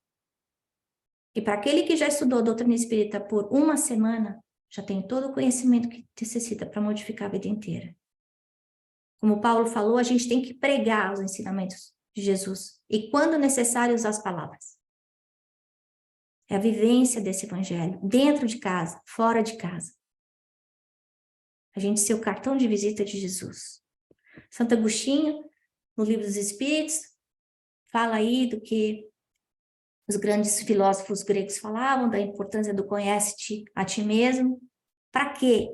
E para aquele que já estudou doutrina espírita por 1 semana, já tem todo o conhecimento que necessita para modificar a vida inteira. Como Paulo falou, a gente tem que pregar os ensinamentos de Jesus. E quando necessário, usar as palavras. É a vivência desse evangelho, dentro de casa, fora de casa. A gente ser o cartão de visita de Jesus. Santo Agostinho, no Livro dos Espíritos, fala aí do que os grandes filósofos gregos falavam, da importância do conhece-te a ti mesmo. Para quê?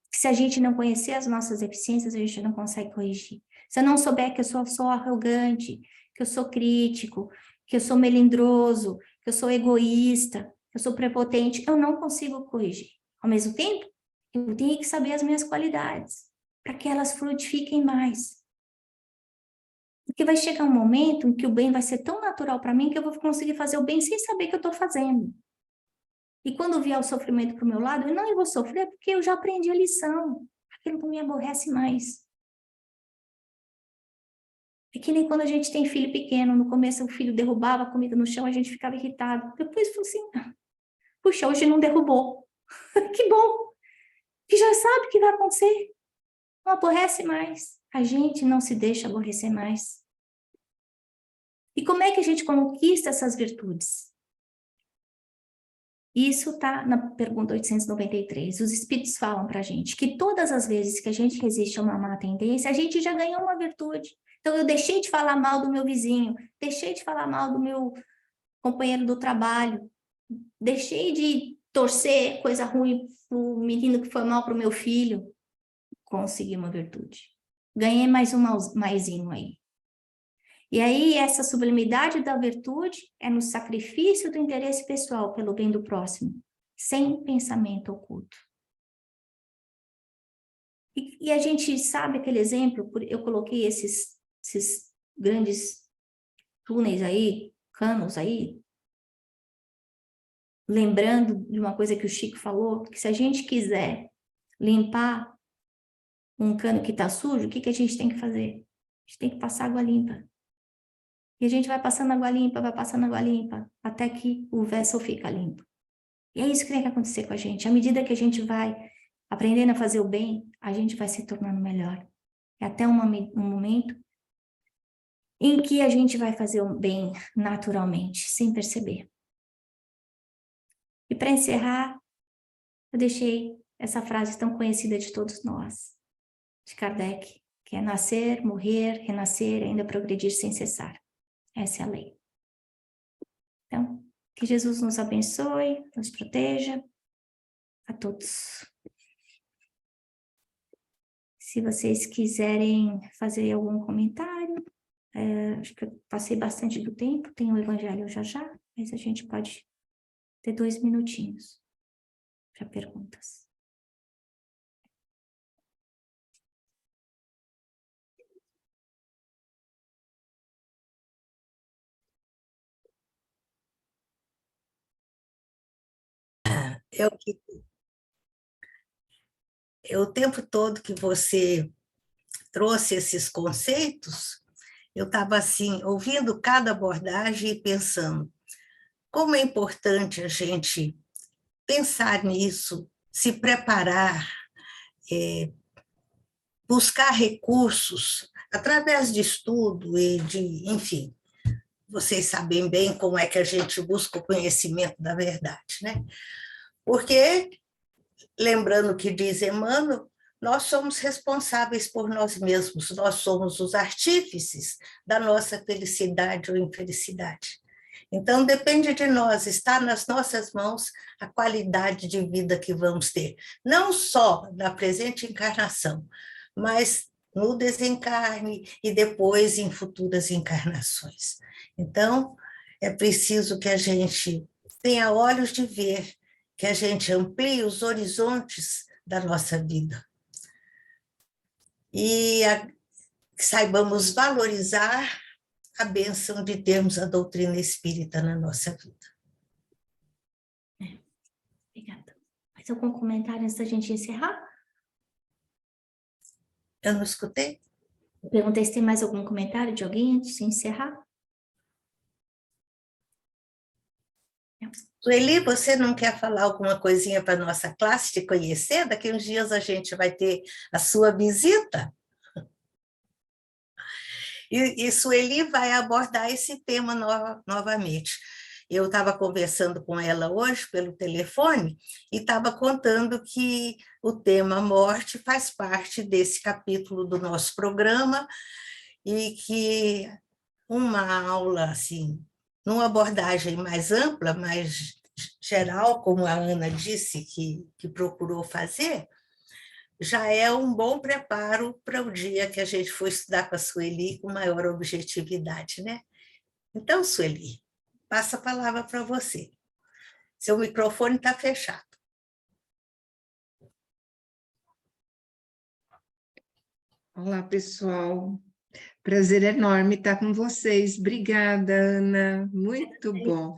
Porque se a gente não conhecer as nossas deficiências, a gente não consegue corrigir. Se eu não souber que eu sou arrogante, que eu sou crítico, que eu sou melindroso, que eu sou egoísta, que eu sou prepotente, eu não consigo corrigir. Ao mesmo tempo, eu tenho que saber as minhas qualidades, para que elas frutifiquem mais. Porque vai chegar um momento em que o bem vai ser tão natural para mim que eu vou conseguir fazer o bem sem saber que eu estou fazendo. E quando vier o sofrimento para o meu lado, eu não vou sofrer porque eu já aprendi a lição. Aquilo não me aborrece mais. É que nem quando a gente tem filho pequeno, no começo o filho derrubava a comida no chão, a gente ficava irritado. Depois falou assim, puxa, hoje não derrubou. Que bom, que já sabe o que vai acontecer. Não aborrece mais. A gente não se deixa aborrecer mais. E como é que a gente conquista essas virtudes? Isso está na pergunta 893. Os espíritos falam para a gente que todas as vezes que a gente resiste a uma má tendência, a gente já ganhou uma virtude. Então, eu deixei de falar mal do meu vizinho, deixei de falar mal do meu companheiro do trabalho, deixei de torcer coisa ruim para o menino que foi mal para o meu filho. Consegui uma virtude. Ganhei mais um maisinho aí. E aí, essa sublimidade da virtude é no sacrifício do interesse pessoal pelo bem do próximo, sem pensamento oculto. E a gente sabe aquele exemplo, eu coloquei esses grandes túneis aí, canos aí, lembrando de uma coisa que o Chico falou, que se a gente quiser limpar um cano que está sujo, o que a gente tem que fazer? A gente tem que passar água limpa. E a gente vai passando água limpa, até que o vessel fica limpo. E é isso que tem que acontecer com a gente. À medida que a gente vai aprendendo a fazer o bem, a gente vai se tornando melhor. É até um momento em que a gente vai fazer o bem naturalmente, sem perceber. E para encerrar, eu deixei essa frase tão conhecida de todos nós, de Kardec, que é nascer, morrer, renascer, ainda progredir sem cessar. Essa é a lei. Então, que Jesus nos abençoe, nos proteja, a todos. Se vocês quiserem fazer algum comentário, acho que eu passei bastante do tempo, tem o Evangelho já, mas a gente pode ter 2 minutinhos para perguntas. O tempo todo que você trouxe esses conceitos, eu estava assim, ouvindo cada abordagem e pensando como é importante a gente pensar nisso, se preparar, buscar recursos através de estudo e de, enfim, vocês sabem bem como é que a gente busca o conhecimento da verdade, né? Porque, lembrando o que diz Emmanuel, nós somos responsáveis por nós mesmos, nós somos os artífices da nossa felicidade ou infelicidade. Então, depende de nós, está nas nossas mãos a qualidade de vida que vamos ter, não só na presente encarnação, mas no desencarne e depois em futuras encarnações. Então, é preciso que a gente tenha olhos de ver, que a gente amplie os horizontes da nossa vida. E saibamos valorizar a bênção de termos a doutrina espírita na nossa vida. Obrigada. Mais algum comentário antes da gente encerrar? Eu não escutei? Eu perguntei se tem mais algum comentário de alguém antes de encerrar. Sueli, você não quer falar alguma coisinha para a nossa classe te conhecer? Daqui uns dias a gente vai ter a sua visita. E Sueli vai abordar esse tema novamente. Eu estava conversando com ela hoje pelo telefone e estava contando que o tema morte faz parte desse capítulo do nosso programa e que uma aula, assim, numa abordagem mais ampla, mais geral, como a Ana disse que procurou fazer, já é um bom preparo para o dia que a gente for estudar com a Sueli com maior objetividade, né? Então, Sueli, passa a palavra para você. Seu microfone está fechado. Olá, pessoal. Prazer enorme estar com vocês. Obrigada, Ana. Muito bom.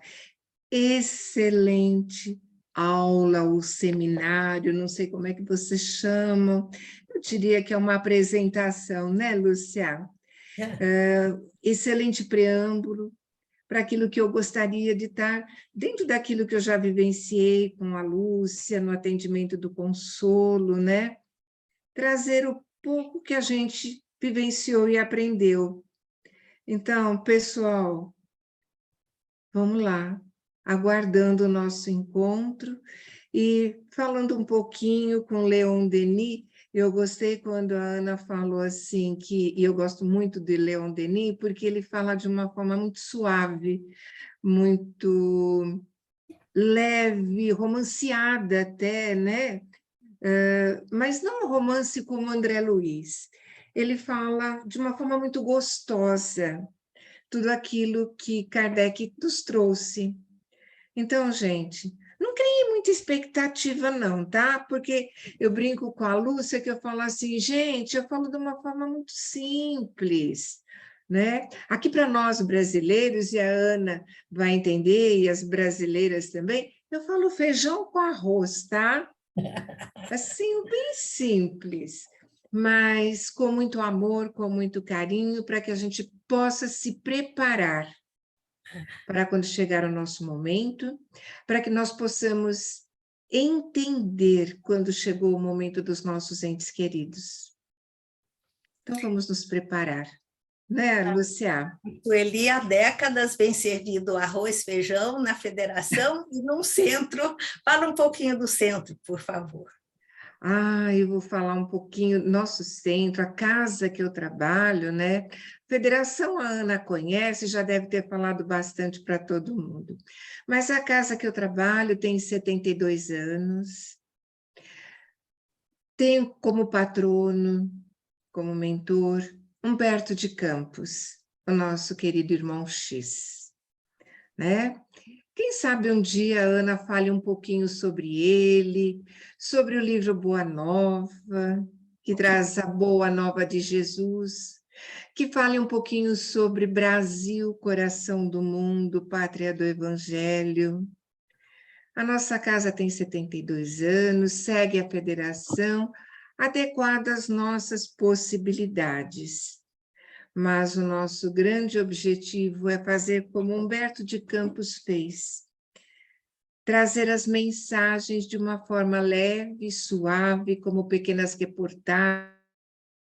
Excelente aula, o seminário, não sei como é que vocês chamam. Eu diria que é uma apresentação, né, Lúcia? Excelente preâmbulo para aquilo que eu gostaria de estar dentro daquilo que eu já vivenciei com a Lúcia, no atendimento do consolo, né? Trazer o pouco que a gente vivenciou e aprendeu. Então, pessoal, vamos lá, aguardando o nosso encontro e falando um pouquinho com Leon Denis. Eu gostei quando a Ana falou assim, e eu gosto muito de Leon Denis, porque ele fala de uma forma muito suave, muito leve, romanceada até, né? Mas não um romance como André Luiz. Ele fala de uma forma muito gostosa, tudo aquilo que Kardec nos trouxe. Então, gente, não criem muita expectativa não, tá? Porque eu brinco com a Lúcia que eu falo assim, gente, eu falo de uma forma muito simples, né? Aqui para nós brasileiros, e a Ana vai entender, e as brasileiras também, eu falo feijão com arroz, tá? Assim, bem simples, mas com muito amor, com muito carinho, para que a gente possa se preparar para quando chegar o nosso momento, para que nós possamos entender quando chegou o momento dos nossos entes queridos. Então, vamos nos preparar, né, Lúcia? Sueli, há décadas vem servido arroz, feijão na federação e num centro. Fala um pouquinho do centro, por favor. Eu vou falar um pouquinho, nosso centro, a casa que eu trabalho, né? Federação a Ana conhece, já deve ter falado bastante para todo mundo. Mas a casa que eu trabalho tem 72 anos, tenho como patrono, como mentor, Humberto de Campos, o nosso querido irmão X, né? Quem sabe um dia a Ana fale um pouquinho sobre ele, sobre o livro Boa Nova, que traz a Boa Nova de Jesus, que fale um pouquinho sobre Brasil, coração do mundo, pátria do Evangelho. A nossa casa tem 72 anos, segue a federação, adequada às nossas possibilidades. Mas o nosso grande objetivo é fazer como Humberto de Campos fez, trazer as mensagens de uma forma leve, suave, como pequenas reportagens.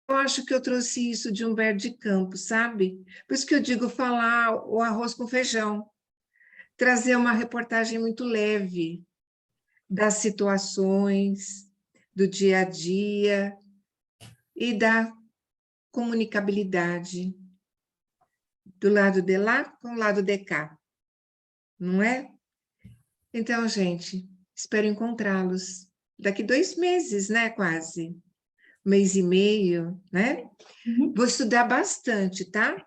Eu acho que eu trouxe isso de Humberto de Campos, sabe? Por isso que eu digo falar o arroz com feijão, trazer uma reportagem muito leve das situações, do dia a dia e da comunicabilidade. Do lado de lá com o lado de cá, não é? Então, gente, espero encontrá-los daqui 2 meses, né, quase, 1 mês e meio, né? Vou estudar bastante, tá?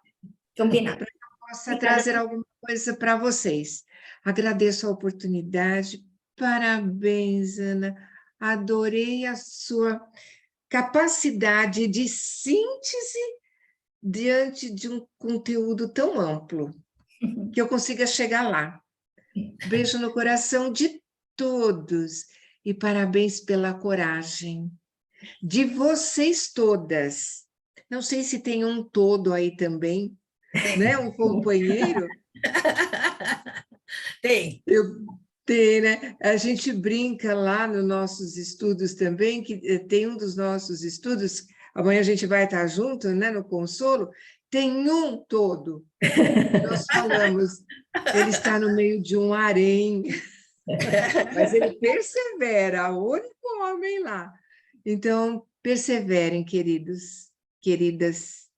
Combinado. Para que eu possa trazer alguma coisa para vocês. Agradeço a oportunidade, parabéns, Ana, adorei a sua capacidade de síntese diante de um conteúdo tão amplo, que eu consiga chegar lá. Beijo no coração de todos e parabéns pela coragem de vocês todas. Não sei se tem um todo aí também, né? Um companheiro. Tem. Tem, né? A gente brinca lá nos nossos estudos também, que tem um dos nossos estudos, amanhã a gente vai estar junto, né, no consolo, tem um todo. Nós falamos, ele está no meio de um harém, mas ele persevera, o único homem lá. Então, perseverem, queridos, queridas.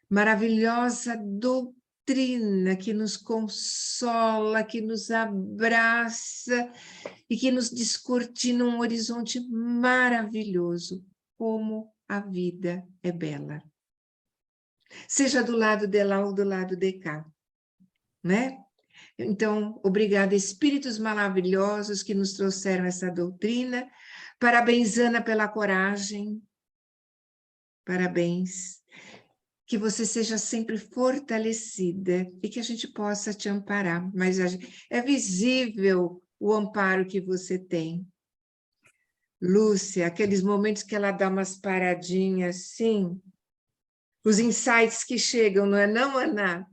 Maravilhosa doutrina que nos consola, que nos abraça e que nos descortina um horizonte maravilhoso, como a vida é bela. Seja do lado de lá ou do lado de cá, né? Então, obrigada, espíritos maravilhosos que nos trouxeram essa doutrina. Parabéns, Ana, pela coragem. Parabéns. Que você seja sempre fortalecida e que a gente possa te amparar. Mas é visível o amparo que você tem. Lúcia, aqueles momentos que ela dá umas paradinhas assim, os insights que chegam, não é não, Ana?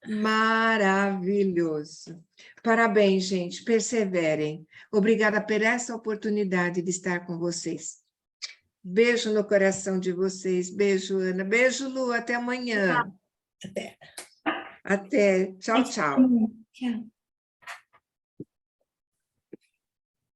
Maravilhoso. Parabéns, gente, perseverem. Obrigada por essa oportunidade de estar com vocês. Beijo no coração de vocês. Beijo, Ana. Beijo, Lu. Até amanhã. Até. Até. Tchau, tchau. Tchau.